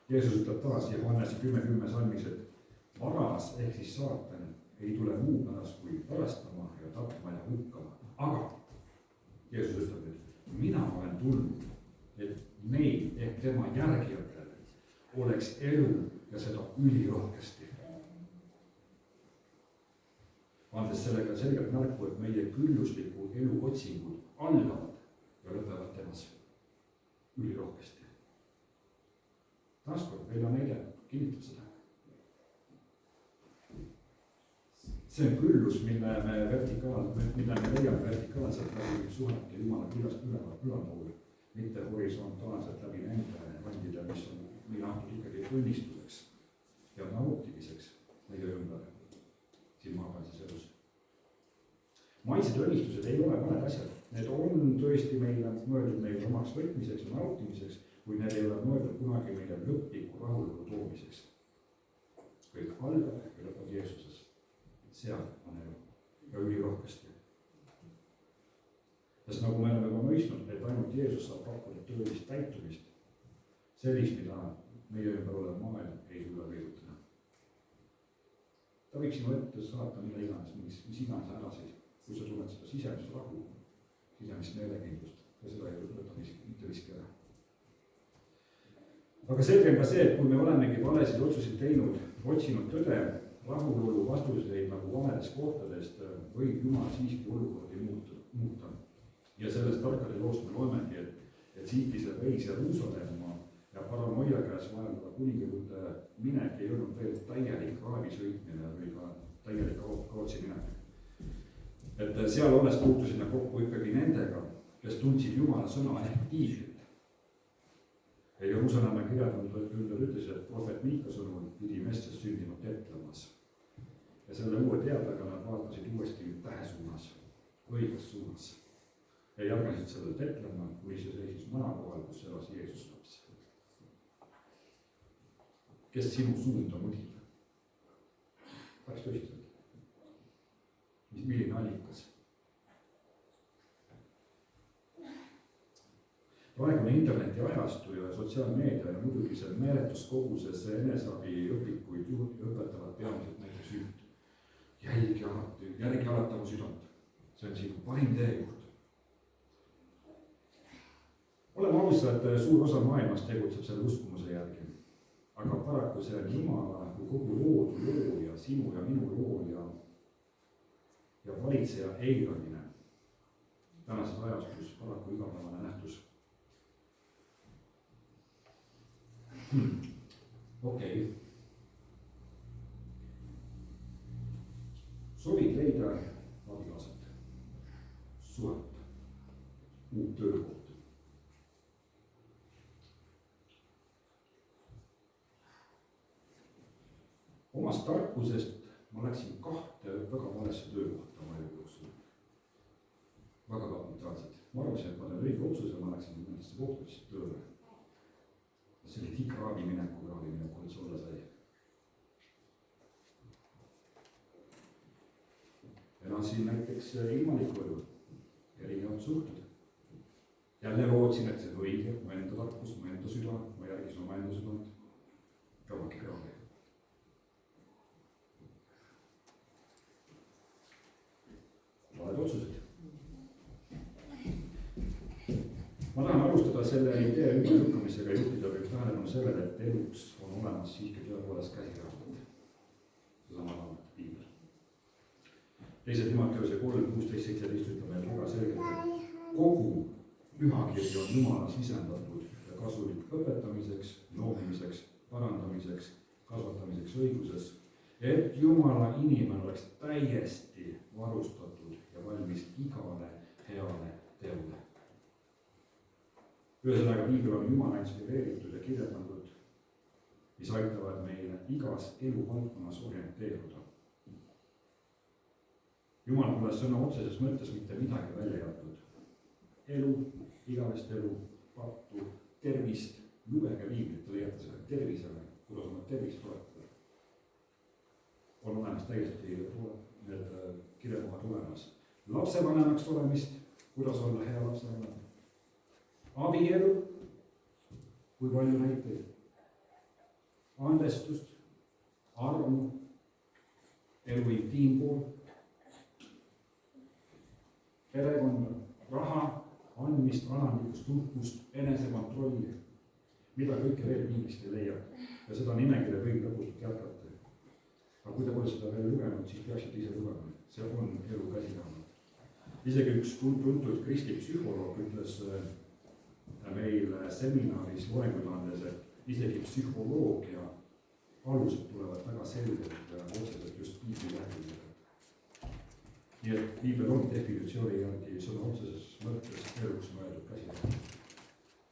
Jeesus ütleb taas Johannese 10:10 salmis, et varas ehk siis saatan ei tule muu pärast kui pärastama ja tapma ja hukkama. Aga Jeesus ütleb, et mina olen tulnud, et meil ehk tema järgijatel oleks elu ja seda ülirohkesti. Andes sellega selgelt märku, et meie küllusliku elu otsingud algavad ja lõpevad temas ülirohkesti. Taaskord meil on näide, kinnitab seda. see on küllus, mida me leiame vertikaalselt läbi suhete Jumala kirjast ülepoole, mitte horisontaalselt läbi nende kandide, mis on meile antud ikkagi tunnistuseks ja nautimiseks meie ümber siin maapealses elus. Maised õnnistused ei ole valed asjad, need on tõesti meile mõeldud meie omaks võtmiseks ja nautimiseks, kui need ei ole mõeldud kunagi meile lõpliku rahulolu toomiseks. Kõik algab ja lõpeb Jeesuses. Seal on elu ja ülirohkesti. Sest nagu me oleme juba mõistnud, et ainult Jeesus saab pakkuda tõelist täitumist, sellist, mida meie ümber olev maailm ei suuda leiutada. Ta võiks sinu ette saata mille iganes, mis iganes hädasid, kui sa tunned seda sisemist rahu, sisemist meelekindlust ja seda ei võta mitte miski ära. Aga selge on ka see, et kui me olemegi valesid otsuseid teinud, otsinud tõde, rahulolu vastuseid nagu valedest kohtadest, võib Jumal siiski olukordi muuta. Ja sellest tarkade loost me loemegi, et siitise reis Jeruusalemma ja paranoia käes vaevava kuninga juurde minek ei olnud veel täielik raavi sõitmine või ka täielik kaotsi minek. Et seal olles puutusid nad kokku ikkagi nendega, kes tundsid Jumala sõna ehk piiblit. Ja Jeruusalemma kirjandanud ütles, et prohvet Miika sõnul pidi Messias sündima Petlemas. Ja selle uue teadega nad vaatasid uuesti tähe suunas, õiges suunas. Ja järgnesid sellele Petlemma, kuni see seisis maja kohal, kus elas Jeesus laps. Kes sinu suunda mõdib? Päris tõsiselt. Milline allikas? Praegune interneti ajastu ja sotsiaalmeedia ja muidugi see meeletus koguses eneseabi õpikuid õpetavad peamiselt näiteks üht. Järgi alati oma südant. See on sinu parim teejuht. Oleme ausad, suur osa maailmast tegutseb selle uskumuse järgi. Aga paraku see on Jumala kui kogu loodu looja, sinu ja minu looja ja valitseja eiramine. Tänases ajastus paraku igapäevane nähtus. Okei. Soovid leida abikaasat, suhet, uut töökohta. Omast tarkusest ma läksin 2 väga valesse töökohta oma elu jooksul. Väga kapitaalselt. Ma arvasin, et ma teen õige otsuse, ma läksin nendesse kohtadesse tööle. See oli tikraavi mineku, et see olla sai. Elasin näiteks ilmaliku elu, erinevad suhted. Jälle lootsin, et see on õige, mu enda tarkus, mu enda süda, ma järgisin oma enda südant. Kõvaki kraavi. Valed otsused. Ma tahan alustada selle idee ümberlükkamisega juhtida või tähelepanu sellele, et eluks on olemas siiski tõepoolest käsiraamat. Seesama raamat, piibel. 2. Timoteuse 3:16-17 ütleb meil väga selgelt, et kogu pühakiri on Jumala sisendatud ja kasulik õpetamiseks, noomimiseks, parandamiseks, kasvatamiseks õiguses, et Jumala inimene oleks täiesti varustatud ja valmis igale heale teole. Ühesõnaga, piibel on Jumala inspireeritud ja kirjeldanud, mis aitavad meile igas eluvaldkonnas orienteeruda. Jumal pole sõna otseses mõttes mitte midagi välja jätnud. Elu, igavest elu, pattu, tervist, lugege piiblit, leiate selle tervisele, kuidas oma tervist toetada. On olemas täiesti need kirjekohad olemas. Lapsevanemaks olemist, kuidas olla hea lapsevanem. Abielu, kui palju näiteid, andestust, armu, elu intiimpool, perekonda, raha, andmist, alandlikust tuhkust, enesekontrolli, mida kõike veel piiblist ei leia. Ja seda nimekirja võib lõputult jätkata. Aga kui te pole seda veel lugenud, siis peaksite ise lugema. See on elu käsiraamat. Isegi üks tuntud kristlik psühholoog ütles meil seminaris loenguid andes, et isegi psühholoogia alused tulevad väga selgelt ja otseselt just piibli lähtudega. nii et piibel on definitsiooni järgi sõna otseses mõttes eluks mõeldud käsitlus.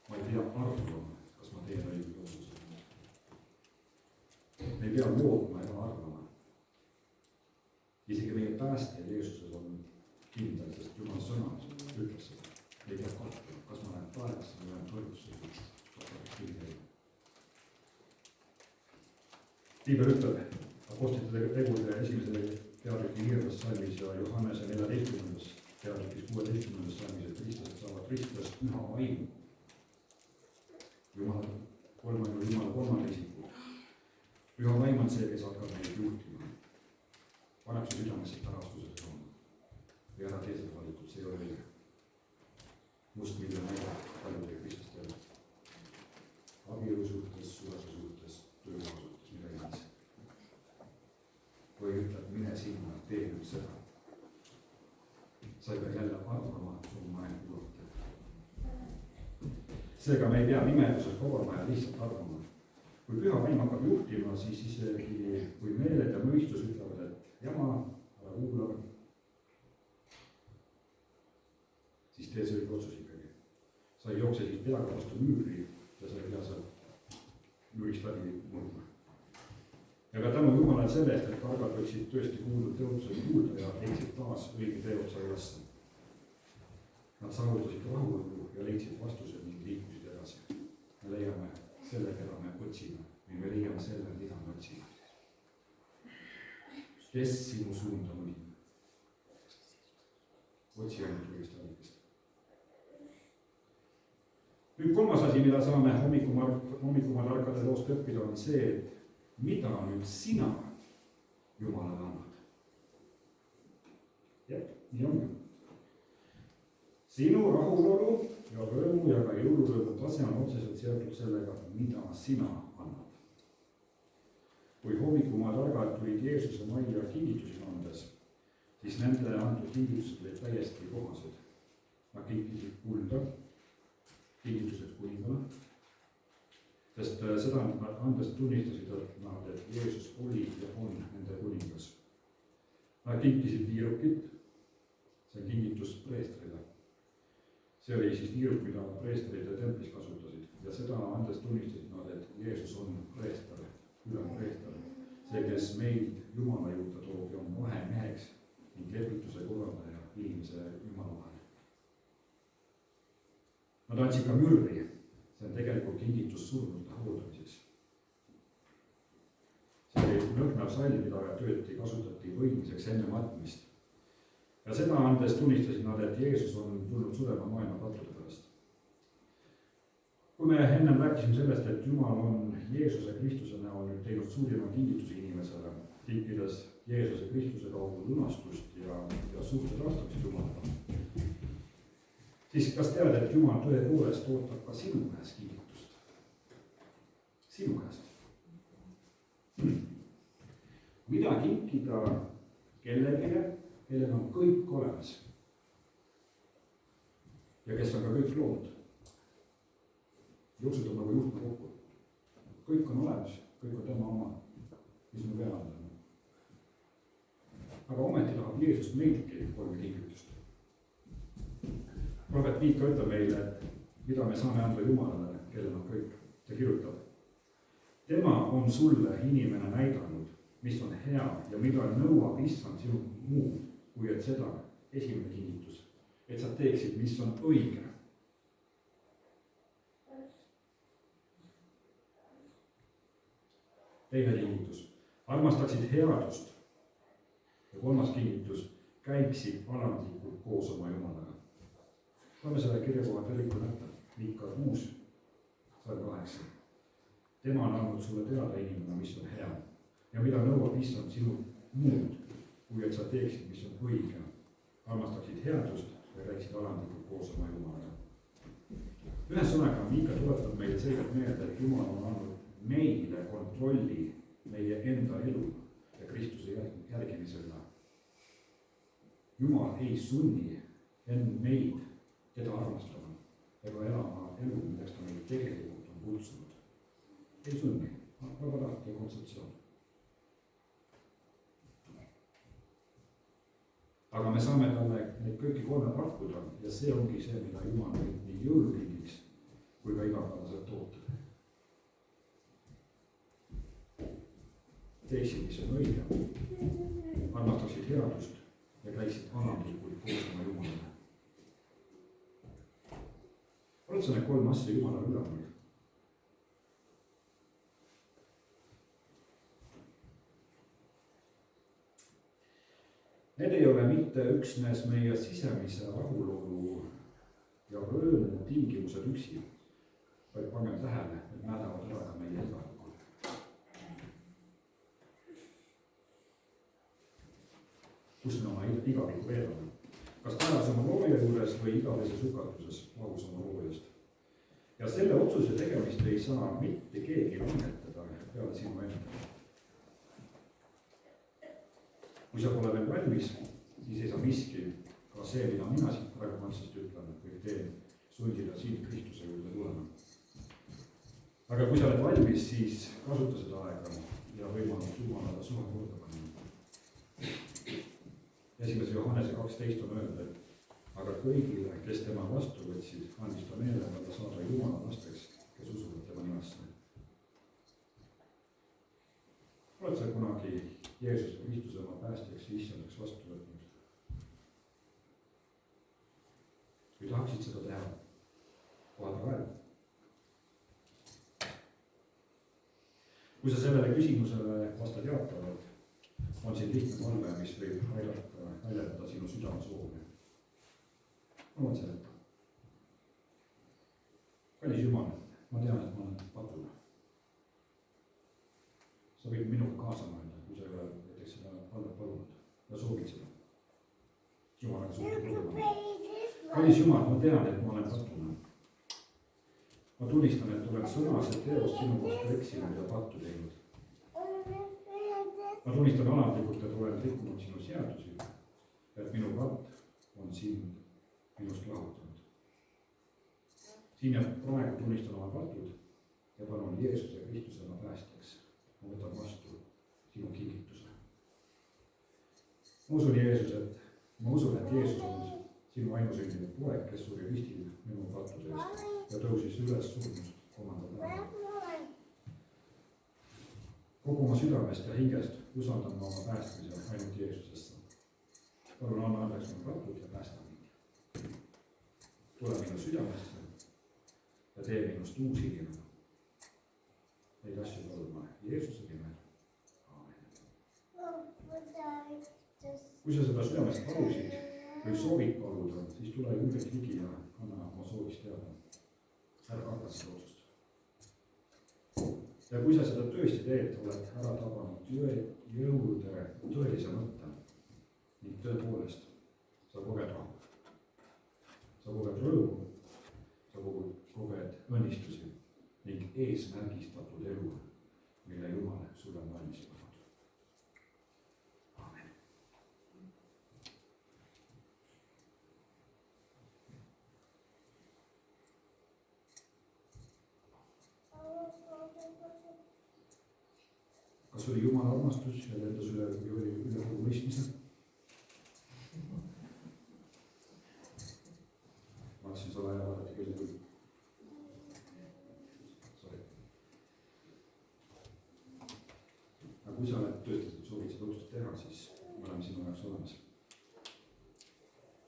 ma ei pea arvama, kas ma teen õige otsuse. me ei pea lootma ega arvama. isegi meie päästja Jeesuses on kindel, sest Jumala sõna ütles seda. ei pea kahtlema, kas ma lähen taevasse või lähen torgusse. piibel ütleb Apostlite tegude esimese peatüki 4. salmis ja Johannese 14. peatükis 16. salmis, et kristlased saavad Kristust üha vaimu. Jumala kolmanda isiku. Püha vaim on see, kes hakkab meid juhtima. Paneb su südamesse tarastused on. Ja ära tee seda valikut, see ei ole õige. Mustmiljon näide paljude Kristlaste elu. Abielu suhtes, suvese suhtes, töökoha suhtes, mida iganes. Kui ütleb, mine sinna, tee nüüd seda. Sa ei pea jälle arvama su maailma juurde. Seega me ei pea nimeduses kogama ja lihtsalt arvama. Kui püha vaim hakkab juhtima, siis isegi kui meeled ja mõistus ütlevad, et jama, ära kuula, siis tee see õige otsus ikkagi. Sa ei jookse siis peaga vastu müüri ja sa ei pea seal müürist läbi murdma. Ja ka tänu Jumalale selle eest, et targad võiksid tõesti kuulda teotusele kuulda ja leidsid taas õige teotuse ülesse. Nad saavutasid rahulolu ja leidsid vastused ning liikusid edasi. Me leiame selle, keda me otsime, või me leiame selle, mida me otsime. Kes sinu suunda mõnib? Otsi ainult õigest allikest. Nüüd kolmas asi, mida saame hommikuma tarkade loost õppida, on see, et mida nüüd sina Jumalale annad? Jah, nii on. Sinu rahulolu ja rõõmu ja ka jõulurõõmu tase on otseselt seotud sellega, mida sina annad. Kui hommikumaa targad tulid Jeesuse majja kingitusi andes, siis nende antud kingitused olid täiesti kohased. Nad kingisid kulda, kingitused kuningale, sest seda nad andes tunnistasid nad, et Jeesus oli ja on nende kuningas. Nad kinkisid viirukit, see on kingitus preestrile. See oli siis viiruk, mida preestrid ja templis kasutasid ja seda andes tunnistasid nad, et Jeesus on preester, ülempreester, see, kes meid Jumala juurde toob ja on vahemeheks ning lepituse korraldaja inimese Jumala vahel. Nad andsid ka mürri. See on tegelikult kingitus surnute hooldamiseks. See oli lõhnav sall, mida tööti kasutati võitmiseks enne matmist. Ja seda andes tunnistasid nad, et Jeesus on tulnud surema maailma pattude pärast. Kui me ennem rääkisime sellest, et Jumal on Jeesuse Kristuse näol nüüd teinud suurima kingitusi inimesele, tinkides Jeesuse Kristuse kaudu lunastust ja suhte taastamist Jumalaga, siis kas tead, et Jumal tõepoolest ootab ka sinu käest kingitust? Sinu käest. Mida kinkida kellegile, kellel on kõik olemas ja kes on ka kõik lood? Jooksutab nagu juhtme kokku. Kõik on olemas, kõik on tema oma, mis me peale andame. Aga ometi tahab Jeesus meidki 3 kingitust. Prohvet Miika ütleb meile, et mida me saame anda Jumalale, kellel on kõik. Ta kirjutab. Tema on sulle inimene näidanud, mis on hea ja mida nõuab issand sinu muud, kui et seda esimene kingitus, et sa teeksid, mis on õige. Teine kingitus. Armastaksid headust. Ja 3. kingitus. Käiksid alandlikult koos oma Jumalaga. Loeme selle kirjakoha tervikuna ette. Miika 6, 108. Tema on andnud sulle teada inimene, mis on hea ja mida nõuab issand sinu muud, kui et sa teeksid, mis on õige. Armastaksid headust ja käiksid alandlikult koos oma Jumalaga. Ühes sõnaga Miika tuletab meile selgelt meelde, et Jumal on andnud meile kontrolli meie enda elu ja Kristuse järgimisele. Jumal ei sunni meid teda armastama ega elama elu, milleks ta meid tegelikult on kutsunud. Ei sunni, vabatahtlik kontseptsioon. aga me saame talle neid kõiki kolme pakkuda ja see ongi see, mida Jumal võib nii jõulukingiks kui ka igapäevaselt ootab. teeksid, mis on õige, armastaksid headust ja käiksid alandlikult koos oma Jumalaga. oled sa need kolm asja Jumalale üleval? Need ei ole mitte üksnes meie sisemise rahulolu ja rõõmu tingimused üksi, vaid pange tähele, et mädavad ära ka meie igavikul. kus me oma igavikku veedame? kas taevas oma looja juures või igaveses hukatuses lahus oma loojast? ja selle otsuse tegemist ei saa mitte keegi langetada peale sinu enda. kui sa pole veel valmis, siis ei saa miski, ka see, mida mina siit praegu otsast ütlen, võib teen sundida sind Kristuse juurde tulema. aga kui sa oled valmis, siis kasuta seda aega ja võimalust Jumalaga suhe korda panna. Esimese Johannese 12 on öeldud, et aga kõigile, kes tema vastu võtsid, andis ta meelega saada Jumala lasteks, kes usuvad tema nimesse. oled sa kunagi Jeesuse Kristuse oma päästjaks ja issandaks vastu võtnud? kui tahaksid seda teha, kohe praegu. kui sa sellele küsimusele vastad jaatavalt, on siin lihtne palve, mis võib aidata väljendada sinu südamesoove. ma loen selle ette. kallis Jumal, ma tean, et ma olen patune. sa võid minuga kaasa mõelda, kui sa ei ole näiteks seda palvet palunud ja soovid seda. Jumalaga suhted lugema. kallis Jumal, ma tean, et ma olen patune. ma tunnistan, et olen sõnas ja teost sinu vastu eksinud ja pattu teinud. ma tunnistan alandlikult, et olen rikkunud sinu seadusi, et minu patt on sind minust lahutanud. siin ja praegu tunnistan oma patud ja palun Jeesuse Kristuse oma päästjaks. ma võtan vastu sinu kingituse. ma usun, et Jeesus on sinu ainusündinud poeg, kes suri ristil minu pattude eest ja tõusis üles surnust kolmandal päeval. kogu oma südamest ja hingest usaldan ma oma päästmise ainult Jeesusesse. palun anna andeks mu patud ja päästa mind. tule minu südamesse ja tee minust uusi inimene. Neid asju palun Jeesuse nimel. Aamen. kui sa seda südamest palusid või soovid paluda, siis tule julgelt ligi ja anna oma soovist teada. ära karda seda otsust. ja kui sa seda tõesti teed, oled ära tabanud jõude tõelise mõtte ning tõepoolest sa koged rahu. sa koged rõõmu, sa koged õnnistusi ning eesmärgistatud elu, mille Jumal sulle on valmis pannud. Aamen. kas oli Jumala armastus ja lendas üle kogu mõistmise? vaatasin sada ja vaadati küll küll. aga kui sa oled tõesti soovid seda otsust teha, siis me oleme sinu jaoks olemas.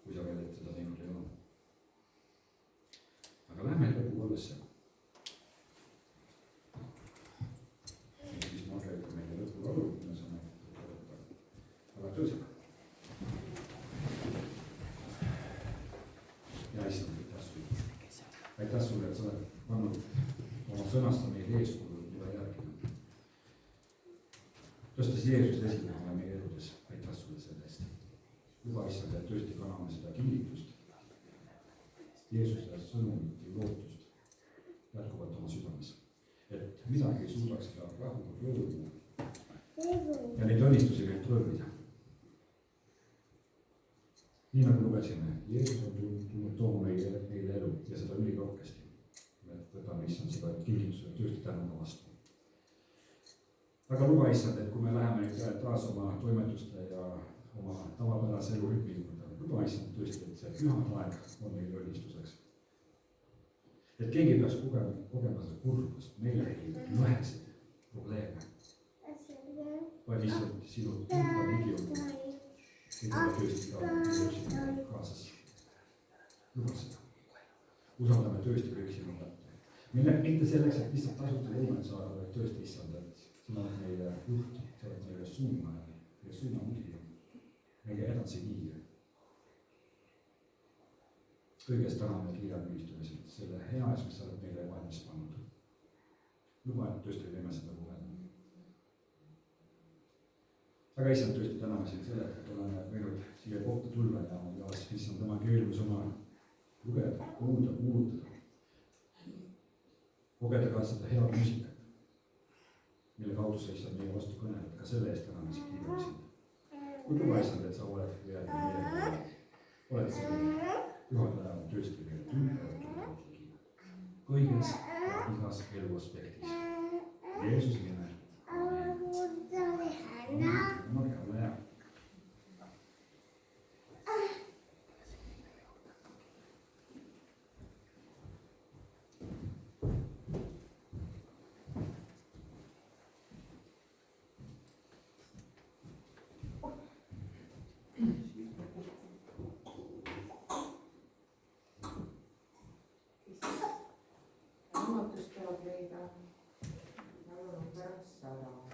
kui sa veel seda teinud ei ole. aga lähme lõpukollesse. siis Marge ütleb meile lõpulaulu, me saame aga tõusema. ja issand, aitäh sulle, et sa oled pannud oma sõnasta meile eeskuju, mida järgida. tõstes Jeesuse esinema meie eludes, aitäh sulle selle eest. luba issand, et tõesti kanname seda kingitust, Jeesuse sõnumit ja lootust jätkuvalt oma südames. et midagi ei suudaks ka rahu, rõõmu ja neid õnnistusi meilt rõõmida. nii nagu lugesime, Jeesus on tulnud tooma meile elu ja seda ülirohkesti. me võtame issand seda kingitusele tõesti tänuga vastu. aga luba issand, et kui me läheme nüüd taas oma toimetuste ja oma tavapärase elu rütmi juurde. Luba issand tõesti, et see püha aeg on meil õnnistuseks. Et keegi peaks kogema seda kurbust, meeleheidu, lõhesid, probleeme. Vaid lihtsalt sinu tunda ligi on. Sinu tõesti ka kaasas. Luba seda. Usaldame tõesti kõik sinu kätte. Mitte selleks, et lihtsalt tasuta lõumet saada, vaid tõesti issand, et sina oled meile juht, sa oled meile suunamudija, meie edasi viia. Kõigest täname kirjanüüstamisel, selle hea ees, mis sa oled meile valmis pannud. Luba, et tõesti võime seda lugeda. Aga issand, tõesti täname sind selle, et oleme võinud siia kohta tulla ja issand tema keelus oma lugeda, kuulda, kuulutada. Kogeda ka seda head muusikat, mille kaudu sa issand meie vastu kõneled, ka selle eest täname sind kiirem sind. Kui luba issand, et sa oled meiega, oled selline juhataja on tõesti meile tundavad ligi. Kõiges ja igas elu aspektis. Jeesuse nimel. Amen. Ole hea. Raamatust tuleb leida laulu number 100.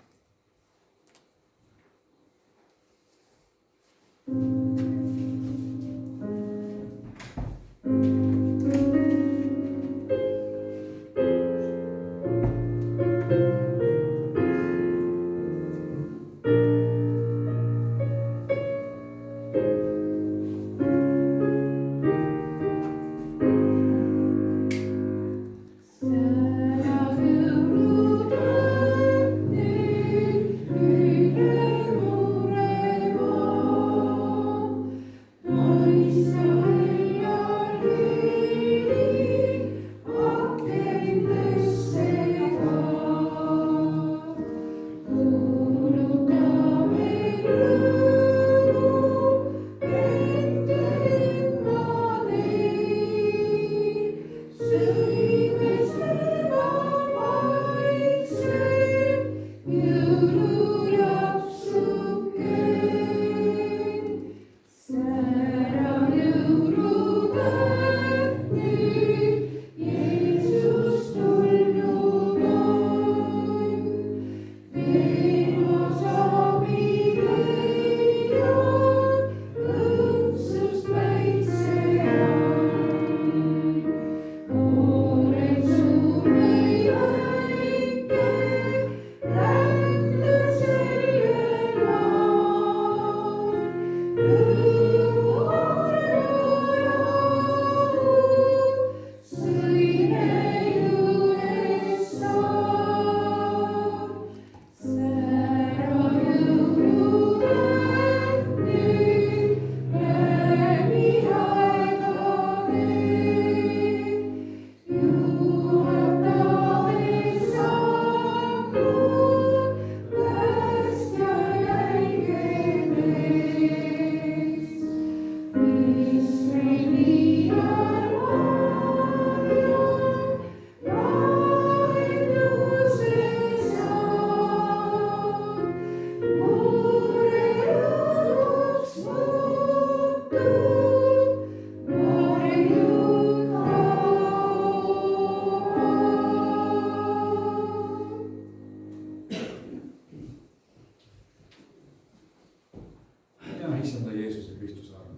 issanda Jeesuse Kristuse arm.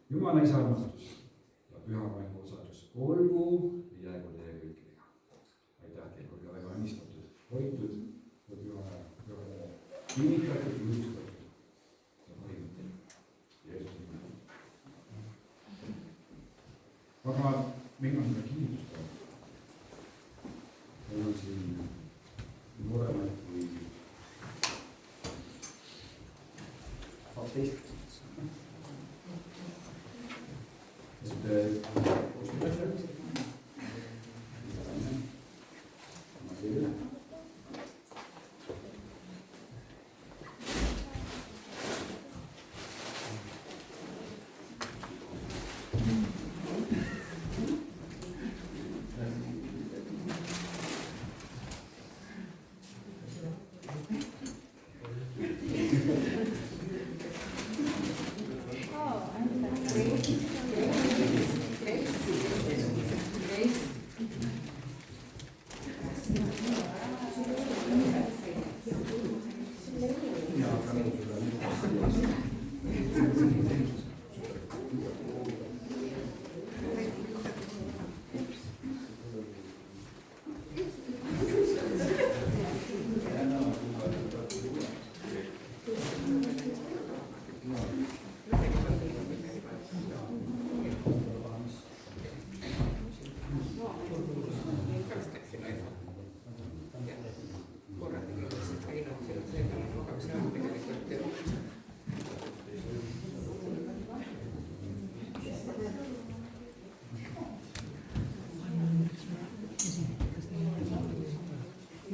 Jumala isa armastus ja püha vaimu osadus olgu ja jäägu teie kõikidega. Aitäh teile, olge väga õnnistatud, hoitud ja pühale kinnitatud, juhistatud ja hoidnud teile. Jeesuse nimel. Aga meil on seda kinnitust ka. Meil on siin nooremaid kui 12.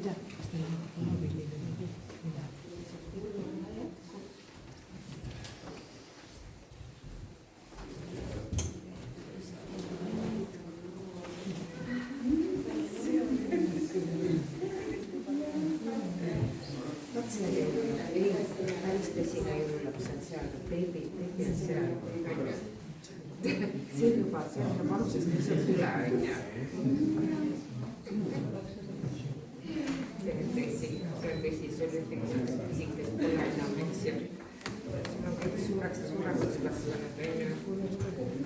mida? Kas teil on mobili või midagi? Mida? päris tõsine jõululaps on seal, beebi on seal. See on vanusest lihtsalt üle, on ju. See on tõsi, sul ütleks pisikest pole enam, eks ju. Sul on kõik suureks kasvanud, on ju.